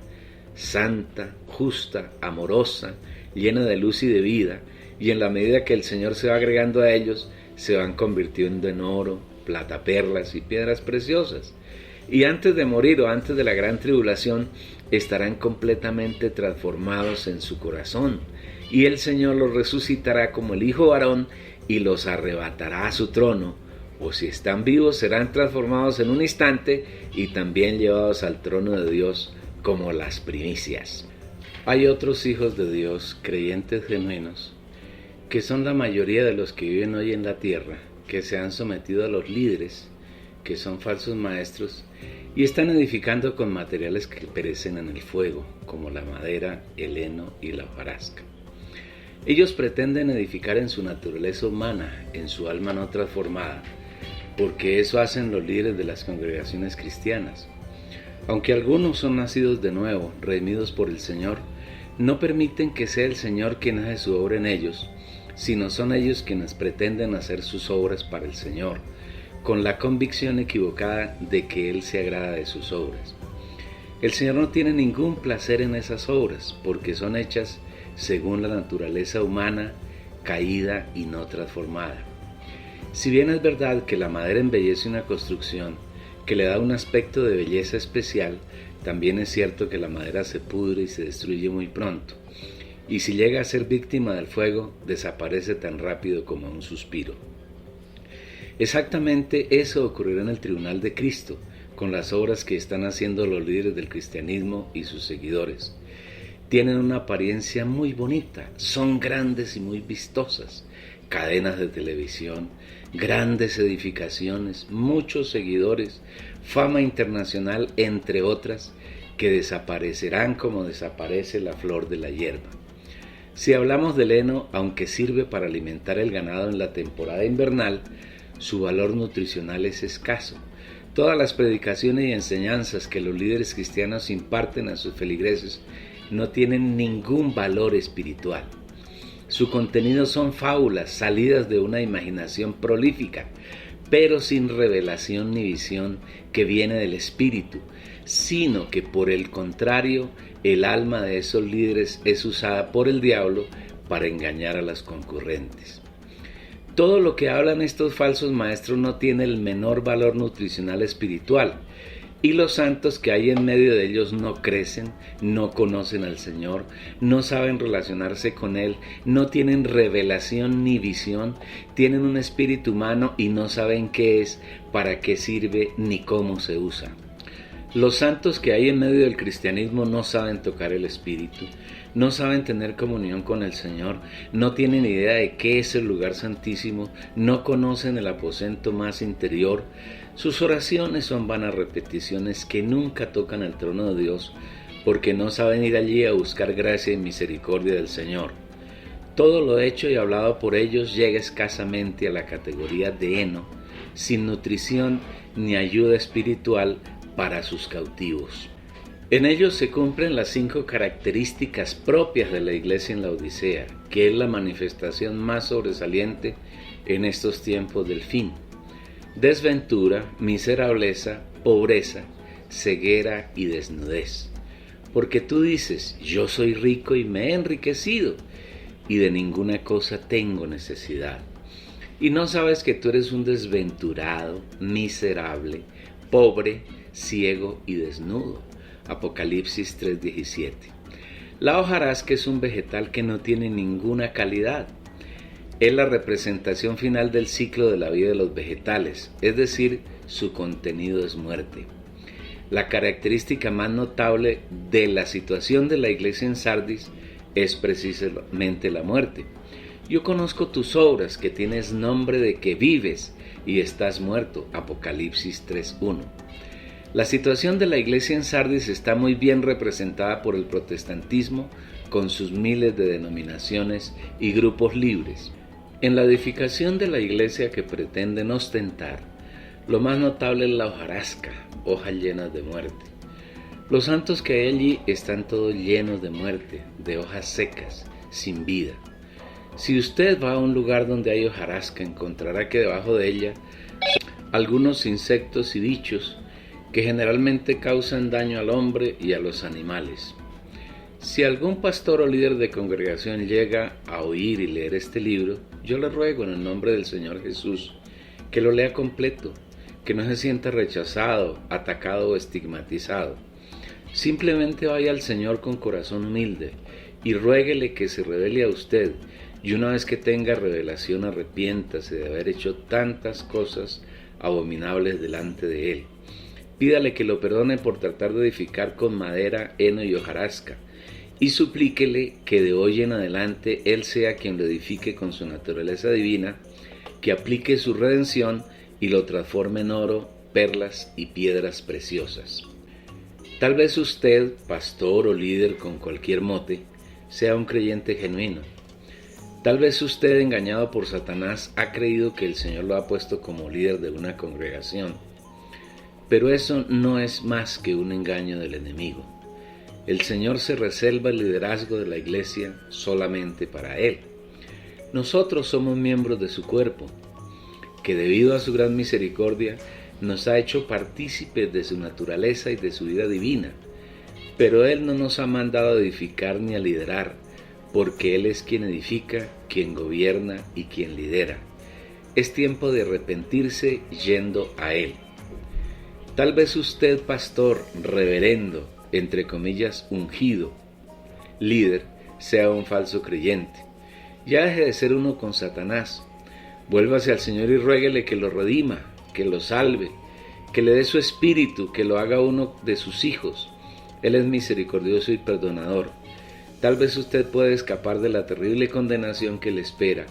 santa, justa, amorosa, llena de luz y de vida, y en la medida que el Señor se va agregando a ellos, se van convirtiendo en oro, plata, perlas y piedras preciosas. Y antes de morir o antes de la gran tribulación, estarán completamente transformados en su corazón, y el Señor los resucitará como el Hijo varón y los arrebatará a su trono, o si están vivos serán transformados en un instante y también llevados al trono de Dios como las primicias. Hay otros hijos de Dios, creyentes genuinos, que son la mayoría de los que viven hoy en la tierra, que se han sometido a los líderes, que son falsos maestros, y están edificando con materiales que perecen en el fuego, como la madera, el heno y la hojarasca. Ellos pretenden edificar en su naturaleza humana, en su alma no transformada, porque eso hacen los líderes de las congregaciones cristianas. Aunque algunos son nacidos de nuevo, redimidos por el Señor, no permiten que sea el Señor quien hace su obra en ellos, sino son ellos quienes pretenden hacer sus obras para el Señor, con la convicción equivocada de que Él se agrada de sus obras. El Señor no tiene ningún placer en esas obras, porque son hechas según la naturaleza humana, caída y no transformada. Si bien es verdad que la madera embellece una construcción, que le da un aspecto de belleza especial, también es cierto que la madera se pudre y se destruye muy pronto, y si llega a ser víctima del fuego, desaparece tan rápido como un suspiro. Exactamente eso ocurrirá en el tribunal de Cristo, con las obras que están haciendo los líderes del cristianismo y sus seguidores. Tienen una apariencia muy bonita, son grandes y muy vistosas, cadenas de televisión, grandes edificaciones, muchos seguidores, fama internacional, entre otras, que desaparecerán como desaparece la flor de la hierba. Si hablamos del heno, aunque sirve para alimentar el ganado en la temporada invernal, su valor nutricional es escaso. Todas las predicaciones y enseñanzas que los líderes cristianos imparten a sus feligreses no tienen ningún valor espiritual. Su contenido son fábulas salidas de una imaginación prolífica, pero sin revelación ni visión que viene del espíritu, sino que por el contrario, el alma de esos líderes es usada por el diablo para engañar a las concurrentes. Todo lo que hablan estos falsos maestros no tiene el menor valor nutricional espiritual, y los santos que hay en medio de ellos no crecen, no conocen al Señor, no saben relacionarse con Él, no tienen revelación ni visión, tienen un espíritu humano y no saben qué es, para qué sirve ni cómo se usa. Los santos que hay en medio del cristianismo no saben tocar el espíritu, no saben tener comunión con el Señor, no tienen idea de qué es el lugar santísimo, no conocen el aposento más interior. Sus oraciones son vanas repeticiones que nunca tocan el trono de Dios, porque no saben ir allí a buscar gracia y misericordia del Señor. Todo lo hecho y hablado por ellos llega escasamente a la categoría de heno, sin nutrición ni ayuda espiritual para sus cautivos. En ellos se cumplen las 5 características propias de la iglesia en la Odisea, que es la manifestación más sobresaliente en estos tiempos del fin: desventura, miserableza, pobreza, ceguera y desnudez. Porque tú dices: yo soy rico y me he enriquecido, y de ninguna cosa tengo necesidad. Y no sabes que tú eres un desventurado, miserable, pobre, ciego y desnudo. Apocalipsis 3:17. La hojarasca es un vegetal que no tiene ninguna calidad. Es la representación final del ciclo de la vida de los vegetales, es decir, su contenido es muerte. La característica más notable de la situación de la iglesia en Sardis es precisamente la muerte. Yo conozco tus obras, que tienes nombre de que vives y estás muerto. Apocalipsis 3:1. La situación de la iglesia en Sardis está muy bien representada por el protestantismo con sus miles de denominaciones y grupos libres. En la edificación de la iglesia que pretenden ostentar, lo más notable es la hojarasca, hojas llenas de muerte. Los santos que hay allí están todos llenos de muerte, de hojas secas, sin vida. Si usted va a un lugar donde hay hojarasca, encontrará que debajo de ella algunos insectos y bichos que generalmente causan daño al hombre y a los animales. Si algún pastor o líder de congregación llega a oír y leer este libro, yo le ruego en el nombre del Señor Jesús que lo lea completo, que no se sienta rechazado, atacado o estigmatizado. Simplemente vaya al Señor con corazón humilde y ruéguele que se revele a usted, y una vez que tenga revelación arrepiéntase de haber hecho tantas cosas abominables delante de Él. Pídale que lo perdone por tratar de edificar con madera, heno y hojarasca, y suplíquele que de hoy en adelante Él sea quien lo edifique con su naturaleza divina, que aplique su redención y lo transforme en oro, perlas y piedras preciosas. Tal vez usted, pastor o líder con cualquier mote, sea un creyente genuino. Tal vez usted, engañado por Satanás, ha creído que el Señor lo ha puesto como líder de una congregación. Pero eso no es más que un engaño del enemigo. El Señor se reserva el liderazgo de la iglesia solamente para Él. Nosotros somos miembros de su cuerpo, que debido a su gran misericordia nos ha hecho partícipes de su naturaleza y de su vida divina. Pero Él no nos ha mandado a edificar ni a liderar, porque Él es quien edifica, quien gobierna y quien lidera. Es tiempo de arrepentirse yendo a Él. Tal vez usted, pastor, reverendo, entre comillas, ungido, líder, sea un falso creyente. Ya deje de ser uno con Satanás. Vuélvase al Señor y ruéguele que lo redima, que lo salve, que le dé su espíritu, que lo haga uno de sus hijos. Él es misericordioso y perdonador. Tal vez usted pueda escapar de la terrible condenación que le espera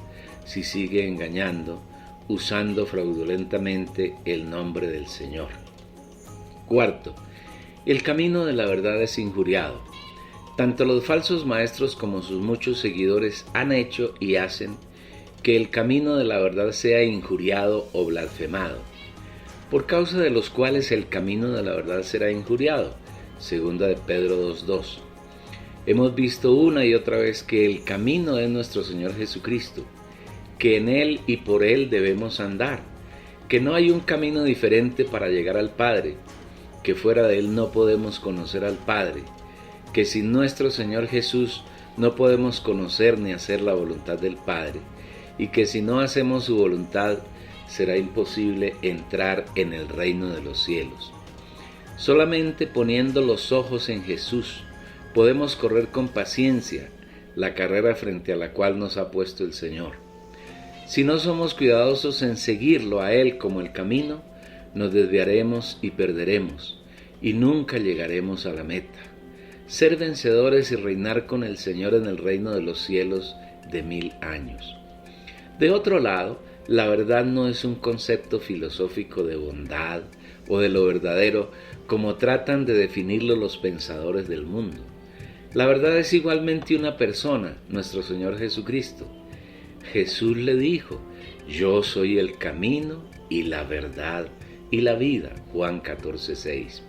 si sigue engañando, usando fraudulentamente el nombre del Señor. Cuarto, el camino de la verdad es injuriado. Tanto los falsos maestros como sus muchos seguidores han hecho y hacen que el camino de la verdad sea injuriado o blasfemado, por causa de los cuales el camino de la verdad será injuriado. Segunda de Pedro 2:2. Hemos visto una y otra vez que el camino es nuestro Señor Jesucristo, que en Él y por Él debemos andar, que no hay un camino diferente para llegar al Padre, que fuera de Él no podemos conocer al Padre, que sin nuestro Señor Jesús no podemos conocer ni hacer la voluntad del Padre, y que si no hacemos su voluntad será imposible entrar en el reino de los cielos. Solamente poniendo los ojos en Jesús podemos correr con paciencia la carrera frente a la cual nos ha puesto el Señor. Si no somos cuidadosos en seguirlo a Él como el camino, nos desviaremos y perderemos, y nunca llegaremos a la meta. Ser vencedores y reinar con el Señor en el reino de los cielos de 1000 años. De otro lado, la verdad no es un concepto filosófico de bondad o de lo verdadero como tratan de definirlo los pensadores del mundo. La verdad es igualmente una persona, nuestro Señor Jesucristo. Jesús le dijo: yo soy el camino y la verdad y la vida, Juan 14:6.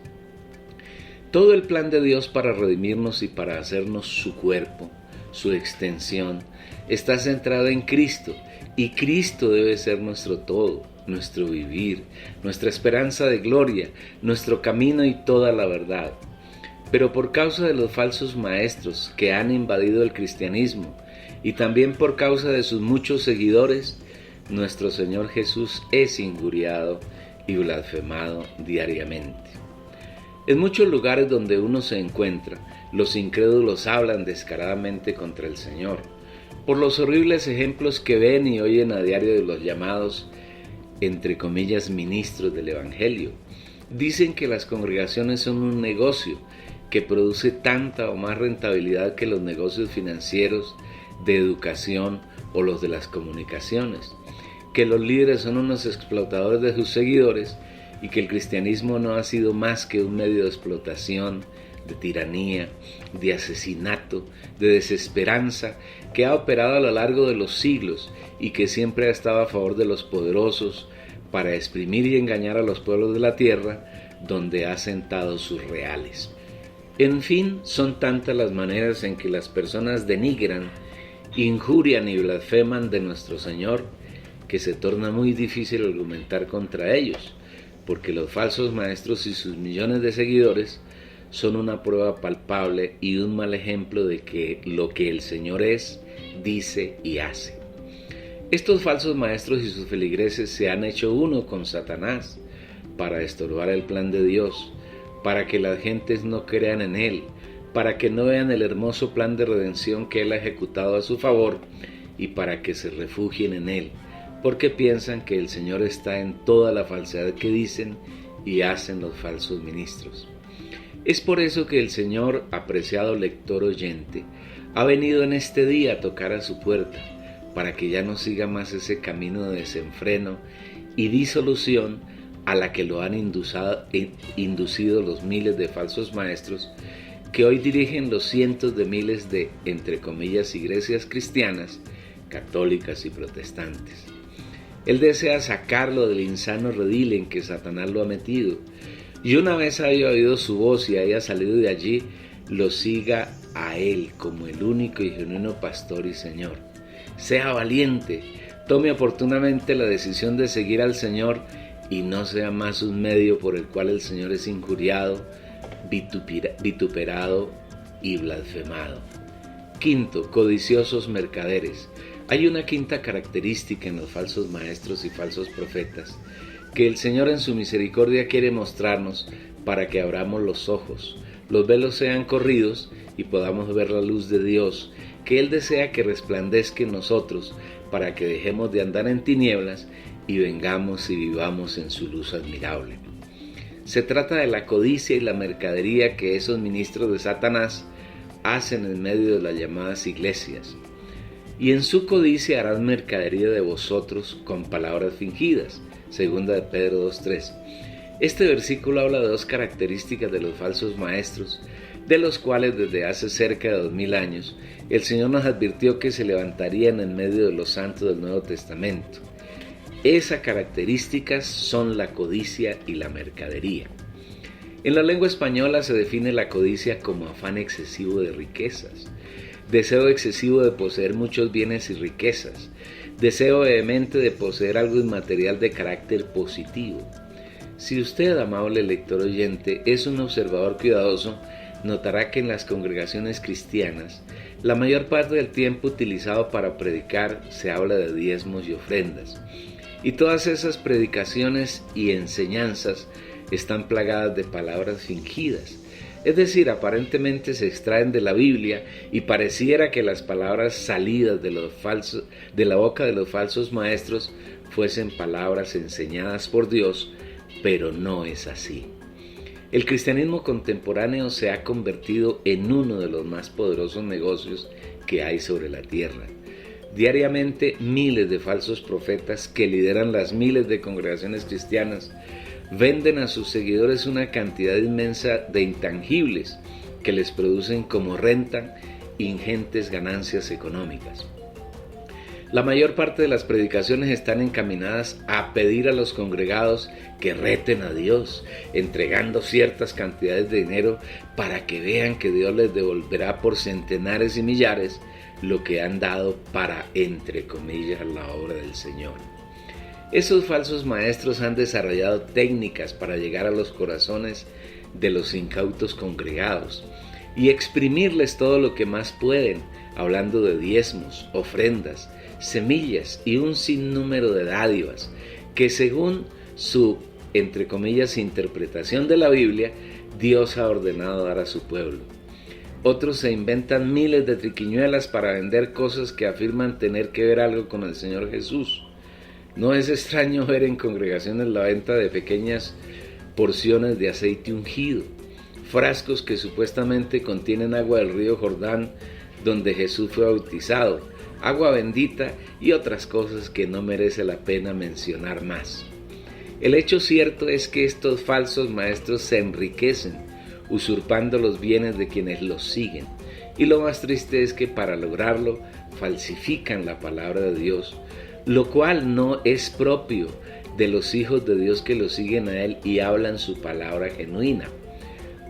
Todo el plan de Dios para redimirnos y para hacernos su cuerpo, su extensión, está centrado en Cristo, y Cristo debe ser nuestro todo, nuestro vivir, nuestra esperanza de gloria, nuestro camino y toda la verdad. Pero por causa de los falsos maestros que han invadido el cristianismo y también por causa de sus muchos seguidores, nuestro Señor Jesús es injuriado y blasfemado diariamente. En muchos lugares donde uno se encuentra, los incrédulos hablan descaradamente contra el Señor, por los horribles ejemplos que ven y oyen a diario de los llamados, entre comillas, ministros del Evangelio. Dicen que las congregaciones son un negocio que produce tanta o más rentabilidad que los negocios financieros, de educación o los de las comunicaciones, que los líderes son unos explotadores de sus seguidores y que el cristianismo no ha sido más que un medio de explotación, de tiranía, de asesinato, de desesperanza, que ha operado a lo largo de los siglos y que siempre ha estado a favor de los poderosos para exprimir y engañar a los pueblos de la tierra, donde ha sentado sus reales. En fin, son tantas las maneras en que las personas denigran, injurian y blasfeman de nuestro Señor, que se torna muy difícil argumentar contra ellos, porque los falsos maestros y sus millones de seguidores son una prueba palpable y un mal ejemplo de que lo que el Señor es, dice y hace. Estos falsos maestros y sus feligreses se han hecho uno con Satanás para estorbar el plan de Dios, para que las gentes no crean en Él, para que no vean el hermoso plan de redención que Él ha ejecutado a su favor y para que se refugien en Él, porque piensan que el Señor está en toda la falsedad que dicen y hacen los falsos ministros. Es por eso que el Señor, apreciado lector oyente, ha venido en este día a tocar a su puerta, para que ya no siga más ese camino de desenfreno y disolución a la que lo han inducido los miles de falsos maestros que hoy dirigen los cientos de miles de, entre comillas, iglesias cristianas, católicas y protestantes. Él desea sacarlo del insano redil en que Satanás lo ha metido, y una vez haya oído su voz y haya salido de allí, lo siga a Él como el único y genuino pastor y Señor. Sea valiente, tome oportunamente la decisión de seguir al Señor y no sea más un medio por el cual el Señor es injuriado, vituperado y blasfemado. Quinto, codiciosos mercaderes. Hay una quinta característica en los falsos maestros y falsos profetas que el Señor en su misericordia quiere mostrarnos para que abramos los ojos, los velos sean corridos y podamos ver la luz de Dios, que Él desea que resplandezca en nosotros para que dejemos de andar en tinieblas y vengamos y vivamos en su luz admirable. Se trata de la codicia y la mercadería que esos ministros de Satanás hacen en medio de las llamadas iglesias. Y en su codicia harán mercadería de vosotros con palabras fingidas. Segunda de Pedro 2:3. Este versículo habla de dos características de los falsos maestros, de los cuales desde hace cerca de 2000 años el Señor nos advirtió que se levantarían en medio de los santos del Nuevo Testamento. Esas características son la codicia y la mercadería. En la lengua española se define la codicia como afán excesivo de riquezas, deseo excesivo de poseer muchos bienes y riquezas, deseo vehemente de poseer algo inmaterial de carácter positivo. Si usted, amable lector oyente, es un observador cuidadoso, notará que en las congregaciones cristianas, la mayor parte del tiempo utilizado para predicar se habla de diezmos y ofrendas. Y todas esas predicaciones y enseñanzas están plagadas de palabras fingidas. Es decir, aparentemente se extraen de la Biblia y pareciera que las palabras salidas de la boca de los falsos maestros fuesen palabras enseñadas por Dios, pero no es así. El cristianismo contemporáneo se ha convertido en uno de los más poderosos negocios que hay sobre la tierra. Diariamente miles de falsos profetas que lideran las miles de congregaciones cristianas venden a sus seguidores una cantidad inmensa de intangibles que les producen como renta ingentes ganancias económicas. La mayor parte de las predicaciones están encaminadas a pedir a los congregados que reten a Dios, entregando ciertas cantidades de dinero para que vean que Dios les devolverá por centenares y millares lo que han dado para, entre comillas, la obra del Señor. Esos falsos maestros han desarrollado técnicas para llegar a los corazones de los incautos congregados y exprimirles todo lo que más pueden, hablando de diezmos, ofrendas, semillas y un sinnúmero de dádivas que según su, entre comillas, interpretación de la Biblia, Dios ha ordenado dar a su pueblo. Otros se inventan miles de triquiñuelas para vender cosas que afirman tener que ver algo con el Señor Jesús. No es extraño ver en congregaciones la venta de pequeñas porciones de aceite ungido, frascos que supuestamente contienen agua del río Jordán donde Jesús fue bautizado, agua bendita y otras cosas que no merece la pena mencionar más. El hecho cierto es que estos falsos maestros se enriquecen, usurpando los bienes de quienes los siguen. Y lo más triste es que para lograrlo falsifican la palabra de Dios, lo cual no es propio de los hijos de Dios que lo siguen a Él y hablan su palabra genuina.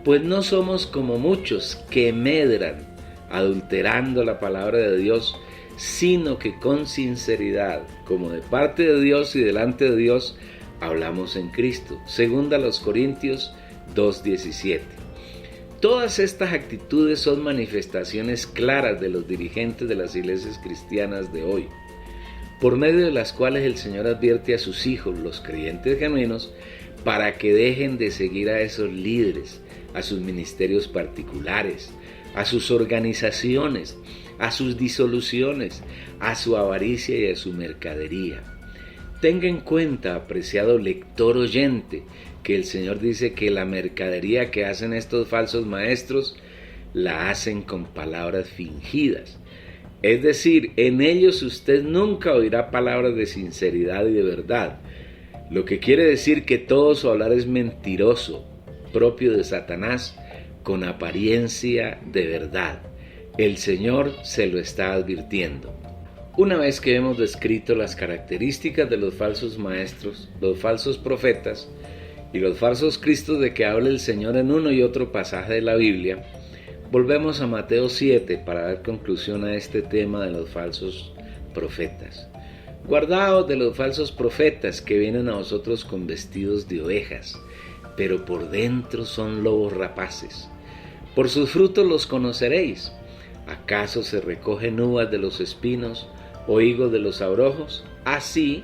Pues no somos como muchos que medran adulterando la palabra de Dios, sino que con sinceridad, como de parte de Dios y delante de Dios, hablamos en Cristo. Segunda a los Corintios 2:17. Todas estas actitudes son manifestaciones claras de los dirigentes de las iglesias cristianas de hoy, por medio de las cuales el Señor advierte a sus hijos, los creyentes genuinos, para que dejen de seguir a esos líderes, a sus ministerios particulares, a sus organizaciones, a sus disoluciones, a su avaricia y a su mercadería. Tenga en cuenta, apreciado lector oyente, que el Señor dice que la mercadería que hacen estos falsos maestros la hacen con palabras fingidas. Es decir, en ellos usted nunca oirá palabras de sinceridad y de verdad, lo que quiere decir que todo su hablar es mentiroso, propio de Satanás, con apariencia de verdad. El Señor se lo está advirtiendo. Una vez que hemos descrito las características de los falsos maestros, los falsos profetas y los falsos cristos de que habla el Señor en uno y otro pasaje de la Biblia, volvemos a Mateo 7 para dar conclusión a este tema de los falsos profetas. Guardaos de los falsos profetas que vienen a vosotros con vestidos de ovejas, pero por dentro son lobos rapaces. Por sus frutos los conoceréis. ¿Acaso se recogen uvas de los espinos o higos de los abrojos? Así,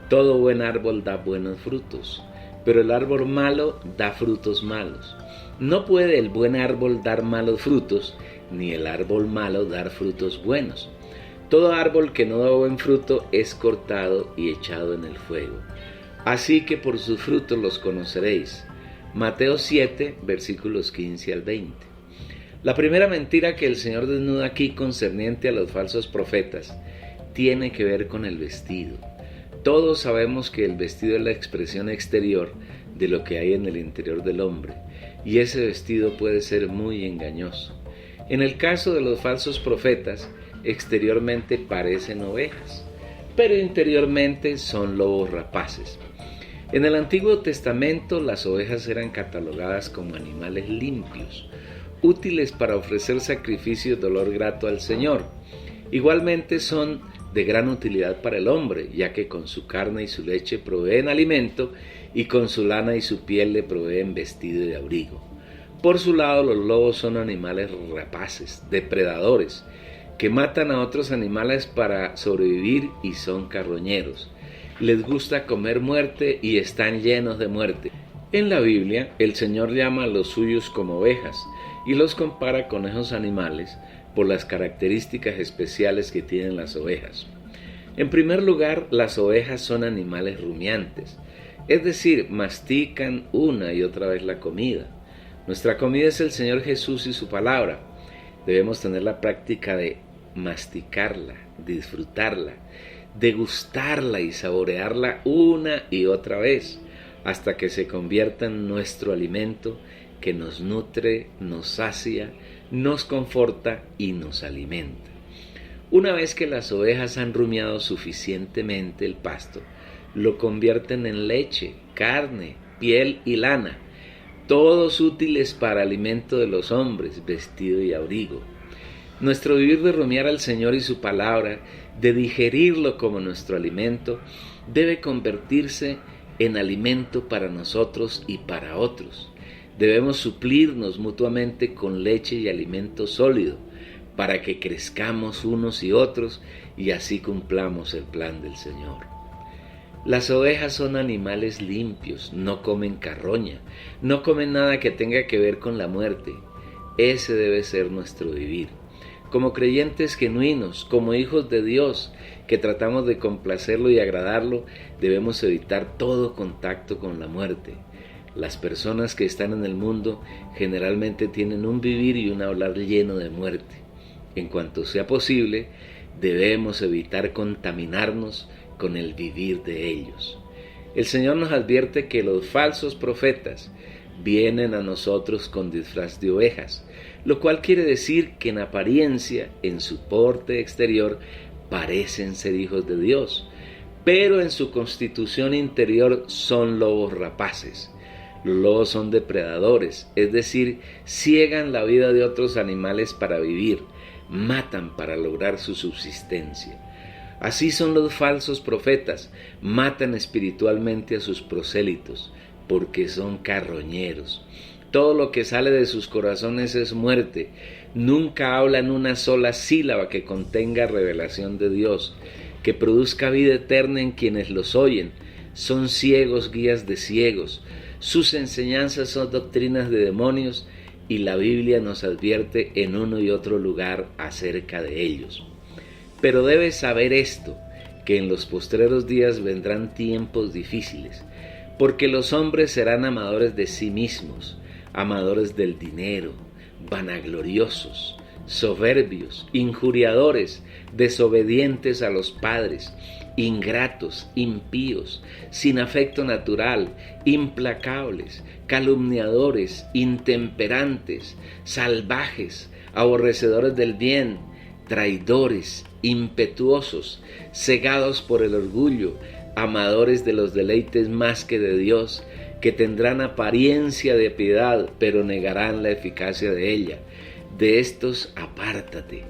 todo buen árbol da buenos frutos, pero el árbol malo da frutos malos. No puede el buen árbol dar malos frutos, ni el árbol malo dar frutos buenos. Todo árbol que no da buen fruto es cortado y echado en el fuego. Así que por sus frutos los conoceréis. Mateo 7, versículos 15 al 20. La primera mentira que el Señor desnuda aquí concerniente a los falsos profetas tiene que ver con el vestido. Todos sabemos que el vestido es la expresión exterior de lo que hay en el interior del hombre, y ese vestido puede ser muy engañoso. En el caso de los falsos profetas, exteriormente parecen ovejas, pero interiormente son lobos rapaces. En el Antiguo Testamento las ovejas eran catalogadas como animales limpios, útiles para ofrecer sacrificios de olor grato al Señor. Igualmente son de gran utilidad para el hombre, ya que con su carne y su leche proveen alimento y con su lana y su piel le proveen vestido y abrigo. Por su lado, los lobos son animales rapaces, depredadores, que matan a otros animales para sobrevivir y son carroñeros. Les gusta comer muerte y están llenos de muerte. En la Biblia, el Señor llama a los suyos como ovejas y los compara con esos animales por las características especiales que tienen las ovejas. En primer lugar, las ovejas son animales rumiantes, es decir, mastican una y otra vez la comida. Nuestra comida es el Señor Jesús y su palabra. Debemos tener la práctica de masticarla, disfrutarla, degustarla y saborearla una y otra vez, hasta que se convierta en nuestro alimento que nos nutre, nos sacia, nos conforta y nos alimenta. Una vez que las ovejas han rumiado suficientemente el pasto, lo convierten en leche, carne, piel y lana, todos útiles para alimento de los hombres, vestido y abrigo. Nuestro vivir de rumiar al Señor y su palabra, de digerirlo como nuestro alimento, debe convertirse en alimento para nosotros y para otros. Debemos suplirnos mutuamente con leche y alimento sólido para que crezcamos unos y otros y así cumplamos el plan del Señor. Las ovejas son animales limpios, no comen carroña, no comen nada que tenga que ver con la muerte. Ese debe ser nuestro vivir. Como creyentes genuinos, como hijos de Dios, que tratamos de complacerlo y agradarlo, debemos evitar todo contacto con la muerte. Las personas que están en el mundo generalmente tienen un vivir y un hablar lleno de muerte. En cuanto sea posible, debemos evitar contaminarnos con el vivir de ellos. El Señor nos advierte que los falsos profetas vienen a nosotros con disfraz de ovejas, lo cual quiere decir que en apariencia, en su porte exterior, parecen ser hijos de Dios, pero en su constitución interior son lobos rapaces. Los lobos son depredadores, es decir, ciegan la vida de otros animales para vivir, matan para lograr su subsistencia. Así son los falsos profetas, matan espiritualmente a sus prosélitos, porque son carroñeros. Todo lo que sale de sus corazones es muerte, nunca hablan una sola sílaba que contenga revelación de Dios, que produzca vida eterna en quienes los oyen. Son ciegos, guías de ciegos. Sus enseñanzas son doctrinas de demonios y la Biblia nos advierte en uno y otro lugar acerca de ellos. Pero debes saber esto, que en los postreros días vendrán tiempos difíciles, porque los hombres serán amadores de sí mismos, amadores del dinero, vanagloriosos, soberbios, injuriadores, desobedientes a los padres, ingratos, impíos, sin afecto natural, implacables, calumniadores, intemperantes, salvajes, aborrecedores del bien, traidores, impetuosos, cegados por el orgullo, amadores de los deleites más que de Dios, que tendrán apariencia de piedad, pero negarán la eficacia de ella. De estos apártate,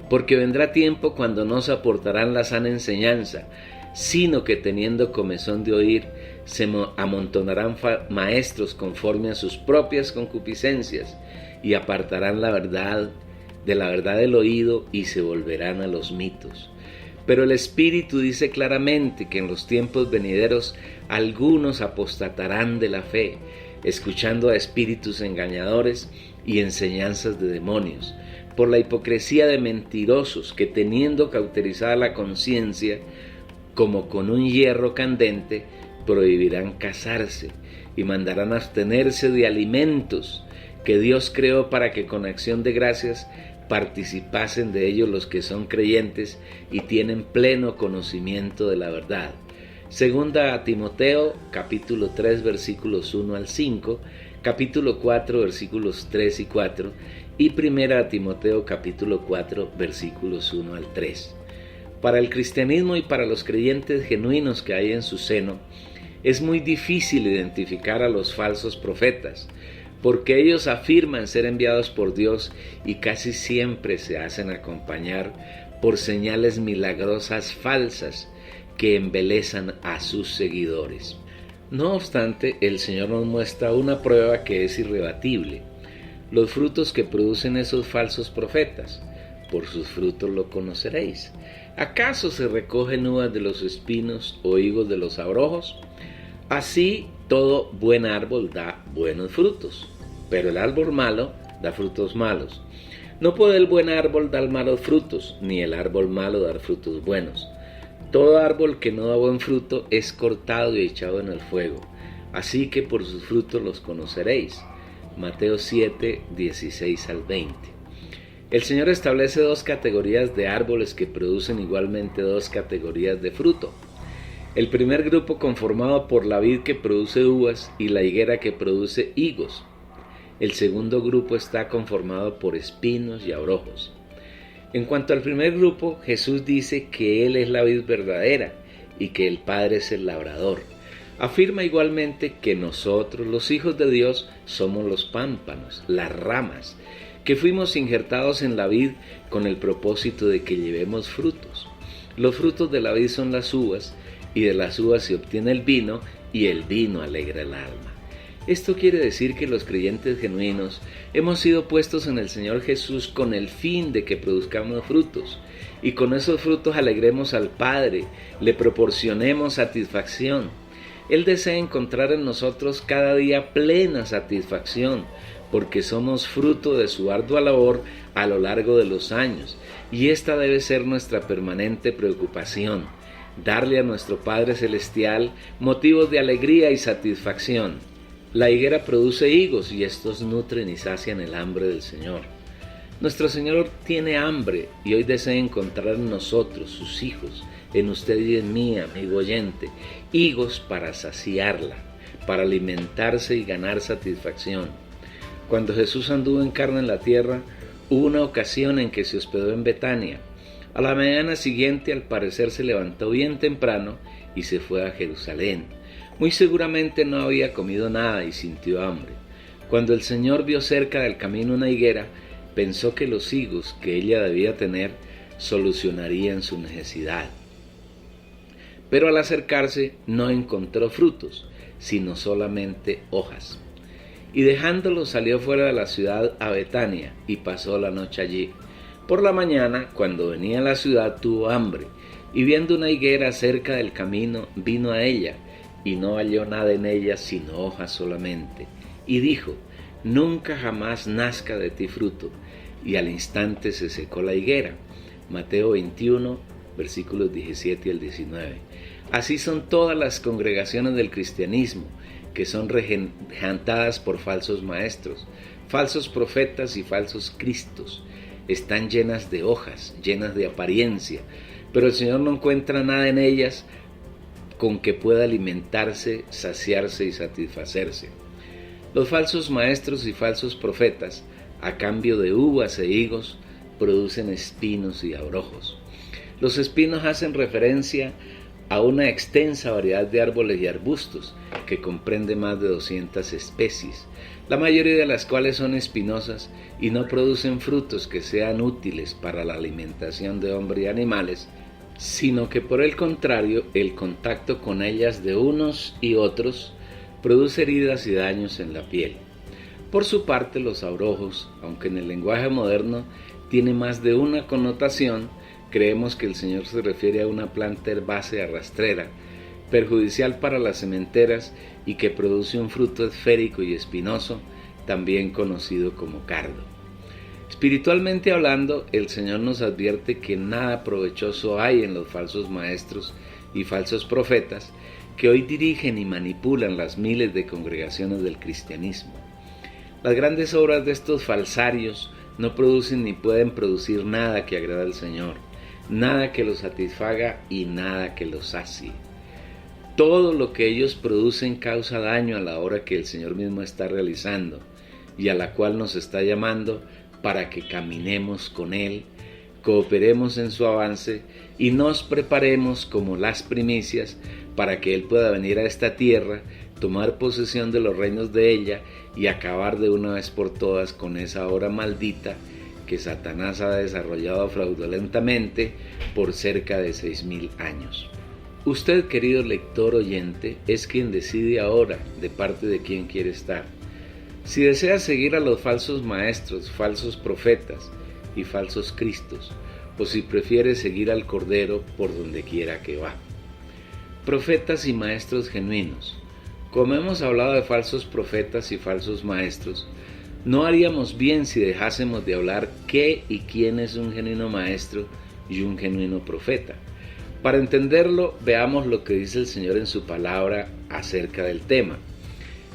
porque vendrá tiempo cuando no soportarán la sana enseñanza, sino que teniendo comezón de oír, se amontonarán maestros conforme a sus propias concupiscencias, y apartarán la verdad del oído, y se volverán a los mitos. Pero el Espíritu dice claramente que en los tiempos venideros algunos apostatarán de la fe, escuchando a espíritus engañadores y enseñanzas de demonios, por la hipocresía de mentirosos que, teniendo cauterizada la conciencia, como con un hierro candente, prohibirán casarse y mandarán abstenerse de alimentos que Dios creó para que con acción de gracias participasen de ellos los que son creyentes y tienen pleno conocimiento de la verdad. Segunda a Timoteo, capítulo 3, versículos 1 al 5, capítulo 4, versículos 3 y 4, y primera a Timoteo, capítulo 4, versículos 1 al 3. Para el cristianismo y para los creyentes genuinos que hay en su seno, es muy difícil identificar a los falsos profetas, porque ellos afirman ser enviados por Dios y casi siempre se hacen acompañar por señales milagrosas falsas que embelezan a sus seguidores. No obstante, el Señor nos muestra una prueba que es irrebatible: los frutos que producen esos falsos profetas. Por sus frutos lo conoceréis. ¿Acaso se recogen uvas de los espinos o higos de los abrojos? Así todo buen árbol da buenos frutos, pero el árbol malo da frutos malos. No puede el buen árbol dar malos frutos, ni el árbol malo dar frutos buenos. Todo árbol que no da buen fruto es cortado y echado en el fuego. Así que por sus frutos los conoceréis. Mateo 7, 16 al 20. El Señor establece dos categorías de árboles que producen igualmente dos categorías de fruto. El primer grupo conformado por la vid que produce uvas y la higuera que produce higos. El segundo grupo está conformado por espinos y abrojos. En cuanto al primer grupo, Jesús dice que Él es la vid verdadera y que el Padre es el labrador. Afirma igualmente que nosotros, los hijos de Dios, somos los pámpanos, las ramas, que fuimos injertados en la vid con el propósito de que llevemos frutos. Los frutos de la vid son las uvas, y de las uvas se obtiene el vino, y el vino alegra el alma. Esto quiere decir que los creyentes genuinos hemos sido puestos en el Señor Jesús con el fin de que produzcamos frutos, y con esos frutos alegremos al Padre, le proporcionemos satisfacción. Él desea encontrar en nosotros cada día plena satisfacción, porque somos fruto de su ardua labor a lo largo de los años, y esta debe ser nuestra permanente preocupación: darle a nuestro Padre Celestial motivos de alegría y satisfacción. La higuera produce higos y estos nutren y sacian el hambre del Señor. Nuestro Señor tiene hambre y hoy desea encontrar en nosotros, sus hijos, en usted y en mí, amigo oyente, higos para saciarla, para alimentarse y ganar satisfacción. Cuando Jesús anduvo en carne en la tierra, hubo una ocasión en que se hospedó en Betania. A la mañana siguiente, al parecer, se levantó bien temprano y se fue a Jerusalén. Muy seguramente no había comido nada y sintió hambre. Cuando el Señor vio cerca del camino una higuera, pensó que los higos que ella debía tener solucionarían su necesidad. Pero al acercarse no encontró frutos, sino solamente hojas. Y dejándolo salió fuera de la ciudad a Betania y pasó la noche allí. Por la mañana, cuando venía a la ciudad, tuvo hambre, y viendo una higuera cerca del camino, vino a ella, y no halló nada en ella sino hojas solamente. Y dijo: nunca jamás nazca de ti fruto. Y al instante se secó la higuera. Mateo 21, versículos 17 al 19. Así son todas las congregaciones del cristianismo, que son regentadas por falsos maestros, falsos profetas y falsos cristos. Están llenas de hojas, llenas de apariencia, pero el Señor no encuentra nada en ellas con que pueda alimentarse, saciarse y satisfacerse. Los falsos maestros y falsos profetas, a cambio de uvas e higos, producen espinos y abrojos. Los espinos hacen referencia a una extensa variedad de árboles y arbustos que comprende más de 200 especies, la mayoría de las cuales son espinosas y no producen frutos que sean útiles para la alimentación de hombre y animales, sino que por el contrario, el contacto con ellas de unos y otros produce heridas y daños en la piel. Por su parte, los abrojos, aunque en el lenguaje moderno tiene más de una connotación, creemos que el Señor se refiere a una planta herbácea rastrera, perjudicial para las sementeras y que produce un fruto esférico y espinoso, también conocido como cardo. Espiritualmente hablando, el Señor nos advierte que nada provechoso hay en los falsos maestros y falsos profetas que hoy dirigen y manipulan las miles de congregaciones del cristianismo. Las grandes obras de estos falsarios no producen ni pueden producir nada que agrade al Señor, nada que los satisfaga y nada que los sacie. Todo lo que ellos producen causa daño a la obra que el Señor mismo está realizando y a la cual nos está llamando para que caminemos con Él, cooperemos en su avance y nos preparemos como las primicias para que Él pueda venir a esta tierra, tomar posesión de los reinos de ella y acabar de una vez por todas con esa obra maldita que Satanás ha desarrollado fraudulentamente por cerca de 6,000 años. Usted, querido lector oyente, es quien decide ahora de parte de quién quiere estar. Si desea seguir a los falsos maestros, falsos profetas y falsos cristos, o si prefiere seguir al Cordero por donde quiera que va. Profetas y maestros genuinos. Como hemos hablado de falsos profetas y falsos maestros, no haríamos bien si dejásemos de hablar qué y quién es un genuino maestro y un genuino profeta. Para entenderlo, veamos lo que dice el Señor en su palabra acerca del tema.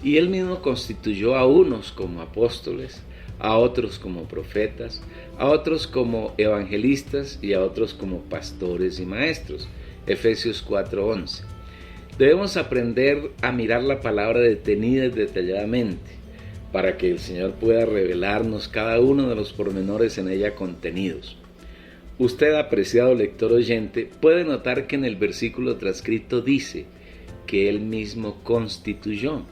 Y Él mismo constituyó a unos como apóstoles, a otros como profetas, a otros como evangelistas y a otros como pastores y maestros. Efesios 4:11. Debemos aprender a mirar la palabra detenida y detalladamente, para que el Señor pueda revelarnos cada uno de los pormenores en ella contenidos. Usted, apreciado lector oyente, puede notar que en el versículo transcrito dice que Él mismo constituyó,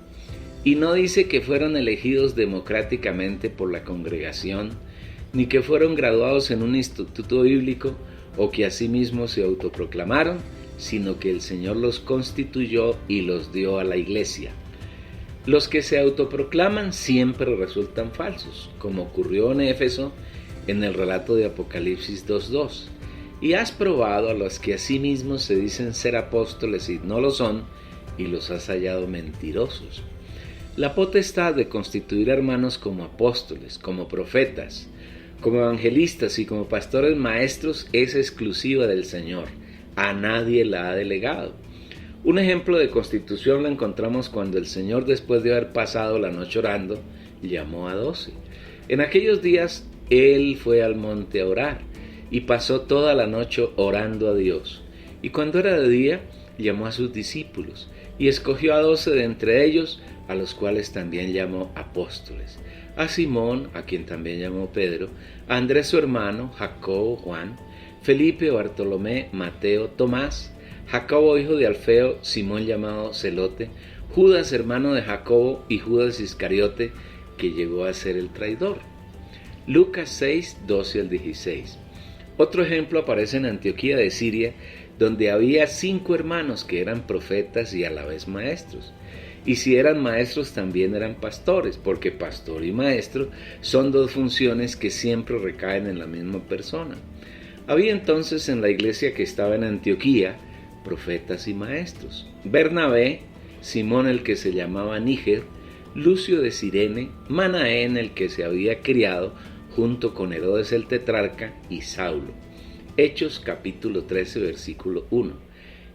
y no dice que fueron elegidos democráticamente por la congregación, ni que fueron graduados en un instituto bíblico o que asimismo se autoproclamaron, sino que el Señor los constituyó y los dio a la iglesia. Los que se autoproclaman siempre resultan falsos, como ocurrió en Éfeso en el relato de Apocalipsis 2:2. Y has probado a los que asimismo se dicen ser apóstoles y no lo son, y los has hallado mentirosos. La potestad de constituir hermanos como apóstoles, como profetas, como evangelistas y como pastores maestros es exclusiva del Señor. A nadie la ha delegado. Un ejemplo de constitución lo encontramos cuando el Señor, después de haber pasado la noche orando, llamó a 12. En aquellos días él fue al monte a orar y pasó toda la noche orando a Dios. Y cuando era de día, llamó a sus discípulos y escogió a 12 de entre ellos, a los cuales también llamó apóstoles: a Simón, a quien también llamó Pedro, a Andrés su hermano, Jacobo, Juan, Felipe, Bartolomé, Mateo, Tomás, Jacobo hijo de Alfeo, Simón llamado Celote, Judas hermano de Jacobo y Judas Iscariote, que llegó a ser el traidor. Lucas 6, 12 al 16. Otro ejemplo aparece en Antioquía de Siria, donde había 5 hermanos que eran profetas y a la vez maestros. Y si eran maestros también eran pastores, porque pastor y maestro son 2 funciones que siempre recaen en la misma persona. Había entonces en la iglesia que estaba en Antioquía profetas y maestros: Bernabé, Simón el que se llamaba Níger, Lucio de Cirene, Manaén el que se había criado junto con Herodes el tetrarca, y Saulo. Hechos capítulo 13 versículo 1.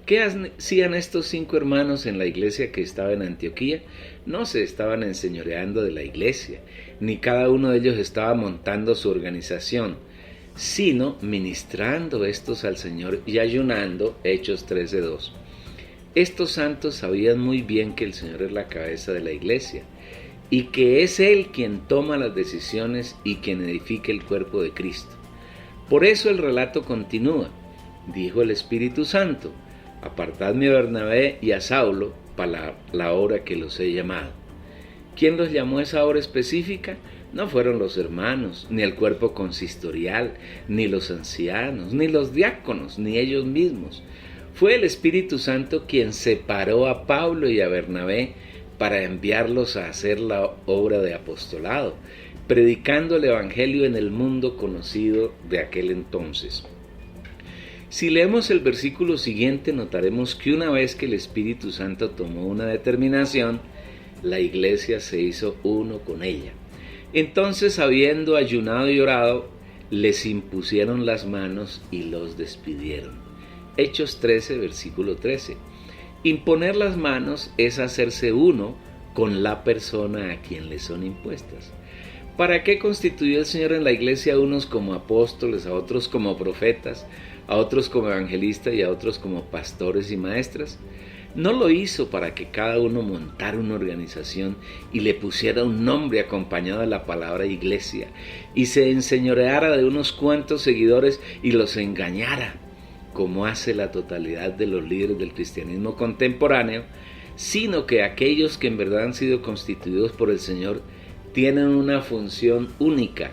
¿Qué hacían estos 5 hermanos en la iglesia que estaba en Antioquía? No se estaban enseñoreando de la iglesia, ni cada uno de ellos estaba montando su organización, sino ministrando estos al Señor y ayunando. Hechos 13:2. Estos santos sabían muy bien que el Señor es la cabeza de la iglesia y que es Él quien toma las decisiones y quien edifica el cuerpo de Cristo. Por eso el relato continúa. Dijo el Espíritu Santo: apartadme a Bernabé y a Saulo para la obra que los he llamado. ¿Quién los llamó a esa hora específica? No fueron los hermanos, ni el cuerpo consistorial, ni los ancianos, ni los diáconos, ni ellos mismos. Fue el Espíritu Santo quien separó a Pablo y a Bernabé para enviarlos a hacer la obra de apostolado, predicando el Evangelio en el mundo conocido de aquel entonces. Si leemos el versículo siguiente, notaremos que una vez que el Espíritu Santo tomó una determinación, la iglesia se hizo uno con ella. Entonces, habiendo ayunado y orado, les impusieron las manos y los despidieron. Hechos 13, versículo 13. Imponer las manos es hacerse uno con la persona a quien le son impuestas. ¿Para qué constituyó el Señor en la iglesia a unos como apóstoles, a otros como profetas, a otros como evangelistas y a otros como pastores y maestras? No lo hizo para que cada uno montara una organización y le pusiera un nombre acompañado de la palabra iglesia y se enseñoreara de unos cuantos seguidores y los engañara, como hace la totalidad de los líderes del cristianismo contemporáneo, sino que aquellos que en verdad han sido constituidos por el Señor tienen una función única: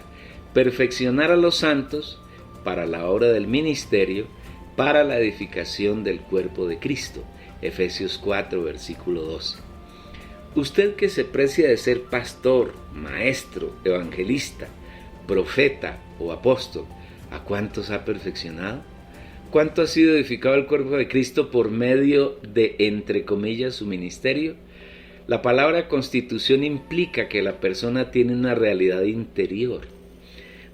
perfeccionar a los santos para la obra del ministerio, para la edificación del cuerpo de Cristo. Efesios 4, versículo 12. Usted que se precia de ser pastor, maestro, evangelista, profeta o apóstol, ¿a cuántos ha perfeccionado? ¿Cuánto ha sido edificado el cuerpo de Cristo por medio de, entre comillas, su ministerio? La palabra constitución implica que la persona tiene una realidad interior,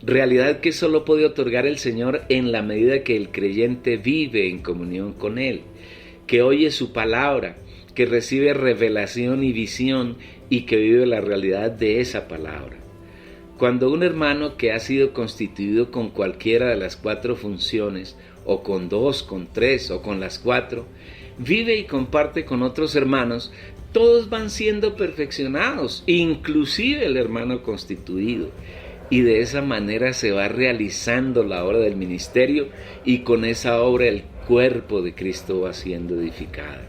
realidad que solo puede otorgar el Señor en la medida que el creyente vive en comunión con Él, que oye su palabra, que recibe revelación y visión y que vive la realidad de esa palabra. Cuando un hermano que ha sido constituido con cualquiera de las 4 funciones, o con 2, con 3 o con las 4, vive y comparte con otros hermanos, todos van siendo perfeccionados, inclusive el hermano constituido. Y de esa manera se va realizando la obra del ministerio y con esa obra el cuerpo de Cristo va siendo edificada.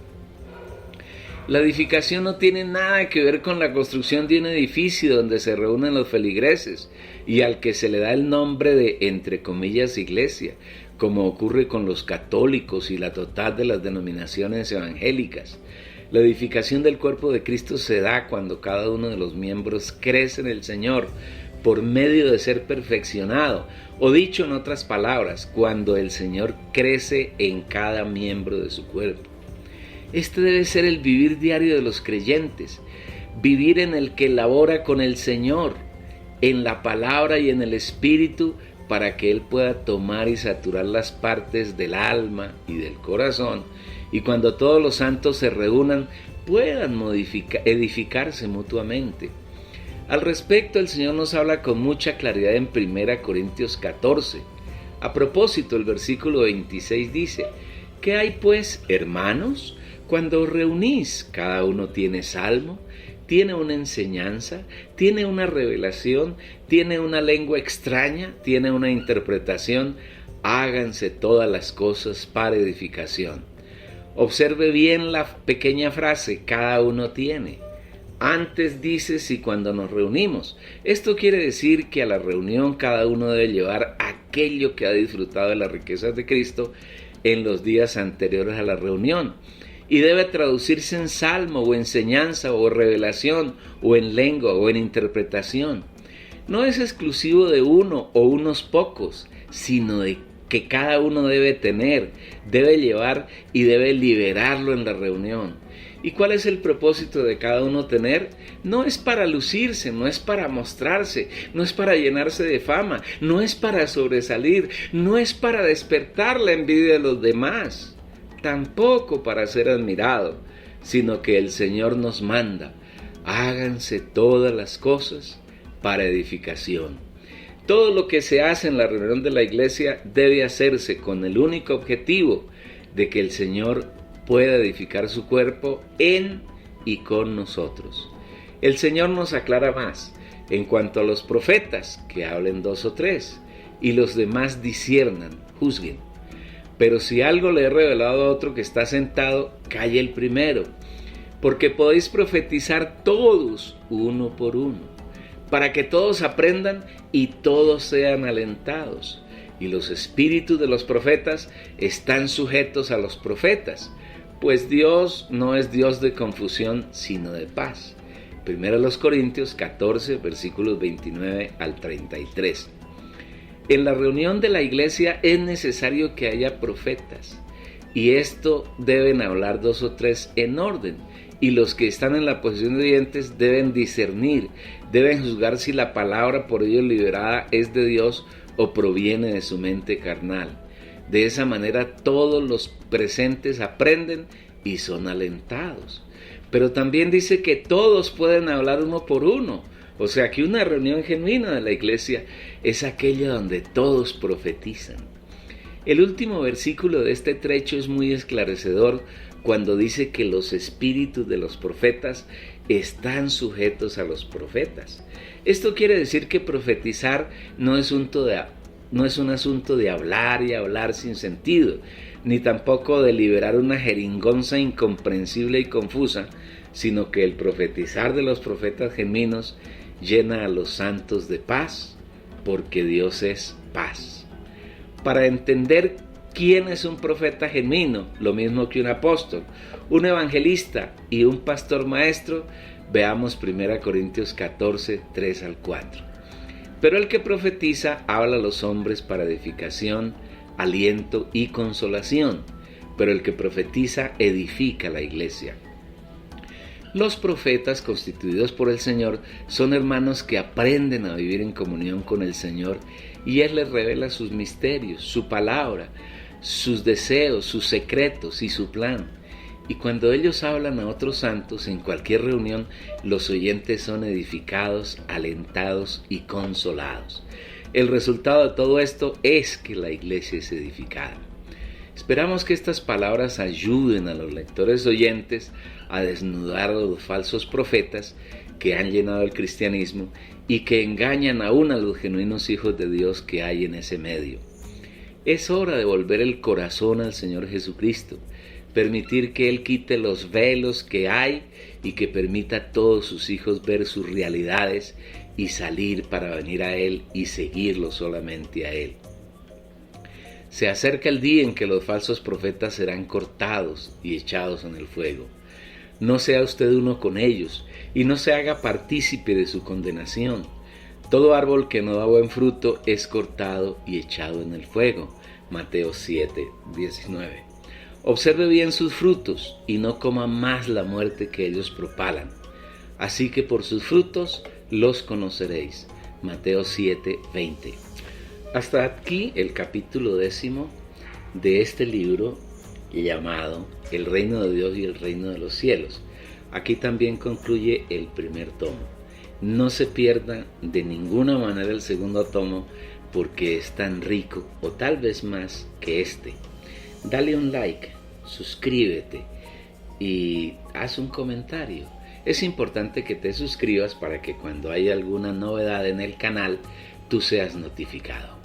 La edificación no tiene nada que ver con la construcción de un edificio donde se reúnen los feligreses y al que se le da el nombre de, entre comillas, iglesia, como ocurre con los católicos y la total de las denominaciones evangélicas. La edificación del cuerpo de Cristo se da cuando cada uno de los miembros crece en el Señor por medio de ser perfeccionado, o dicho en otras palabras, cuando el Señor crece en cada miembro de su cuerpo. Este debe ser el vivir diario de los creyentes, vivir en el que labora con el Señor, en la palabra y en el Espíritu, para que Él pueda tomar y saturar las partes del alma y del corazón, y cuando todos los santos se reúnan, puedan edificarse mutuamente. Al respecto, el Señor nos habla con mucha claridad en 1 Corintios 14. A propósito, el versículo 26 dice: ¿qué hay pues, hermanos? Cuando os reunís, cada uno tiene salmo, tiene una enseñanza, tiene una revelación, tiene una lengua extraña, tiene una interpretación. Háganse todas las cosas para edificación. Observe bien la pequeña frase: cada uno tiene. Antes dice si cuando nos reunimos. Esto quiere decir que a la reunión cada uno debe llevar aquello que ha disfrutado de las riquezas de Cristo en los días anteriores a la reunión. Y debe traducirse en salmo o enseñanza o revelación o en lengua o en interpretación. No es exclusivo de uno o unos pocos, sino de que cada uno debe tener, debe llevar y debe liberarlo en la reunión. ¿Y cuál es el propósito de cada uno tener? No es para lucirse, no es para mostrarse, no es para llenarse de fama, no es para sobresalir, no es para despertar la envidia de los demás, tampoco para ser admirado, sino que el Señor nos manda: háganse todas las cosas para edificación. Todo lo que se hace en la reunión de la iglesia debe hacerse con el único objetivo de que el Señor pueda edificar su cuerpo en y con nosotros. El Señor nos aclara más en cuanto a los profetas, que hablen 2 o 3, y los demás disciernan, juzguen. Pero si algo le he revelado a otro que está sentado, calle el primero, porque podéis profetizar todos uno por uno, para que todos aprendan y todos sean alentados. Y los espíritus de los profetas están sujetos a los profetas, pues Dios no es Dios de confusión, sino de paz. 1 Corintios 14, versículos 29 al 33. En la reunión de la iglesia es necesario que haya profetas, y esto deben hablar 2 o 3 en orden, y los que están en la posición de oyentes deben discernir, deben juzgar si la palabra por ellos liberada es de Dios o proviene de su mente carnal. De esa manera todos los presentes aprenden y son alentados. Pero también dice que todos pueden hablar uno por uno. O sea que una reunión genuina de la iglesia es aquella donde todos profetizan. El último versículo de este trecho es muy esclarecedor cuando dice que los espíritus de los profetas están sujetos a los profetas. Esto quiere decir que profetizar no es un asunto de hablar y hablar sin sentido, ni tampoco de liberar una jeringonza incomprensible y confusa, sino que el profetizar de los profetas genuinos llena a los santos de paz, porque Dios es paz. Para entender quién es un profeta genuino, lo mismo que un apóstol, un evangelista y un pastor maestro, veamos 1 Corintios 14, 3 al 4. Pero el que profetiza habla a los hombres para edificación, aliento y consolación, pero el que profetiza edifica la iglesia. Los profetas constituidos por el Señor son hermanos que aprenden a vivir en comunión con el Señor y Él les revela sus misterios, su palabra, sus deseos, sus secretos y su plan. Y cuando ellos hablan a otros santos en cualquier reunión, los oyentes son edificados, alentados y consolados. El resultado de todo esto es que la iglesia es edificada. Esperamos que estas palabras ayuden a los lectores oyentes a desnudar a los falsos profetas que han llenado el cristianismo y que engañan aún a los genuinos hijos de Dios que hay en ese medio. Es hora de volver el corazón al Señor Jesucristo, permitir que Él quite los velos que hay y que permita a todos sus hijos ver sus realidades y salir para venir a Él y seguirlo solamente a Él. Se acerca el día en que los falsos profetas serán cortados y echados en el fuego. No sea usted uno con ellos y no se haga partícipe de su condenación. Todo árbol que no da buen fruto es cortado y echado en el fuego. Mateo 7, 19. Observe bien sus frutos y no coma más la muerte que ellos propalan. Así que por sus frutos los conoceréis. Mateo 7, 20. Hasta aquí el capítulo 10 de este libro llamado El reino de Dios y el reino de los cielos. Aquí también concluye el primer tomo. No se pierda de ninguna manera el segundo tomo porque es tan rico o tal vez más que este. Dale un like, suscríbete y haz un comentario. Es importante que te suscribas para que cuando haya alguna novedad en el canal tú seas notificado.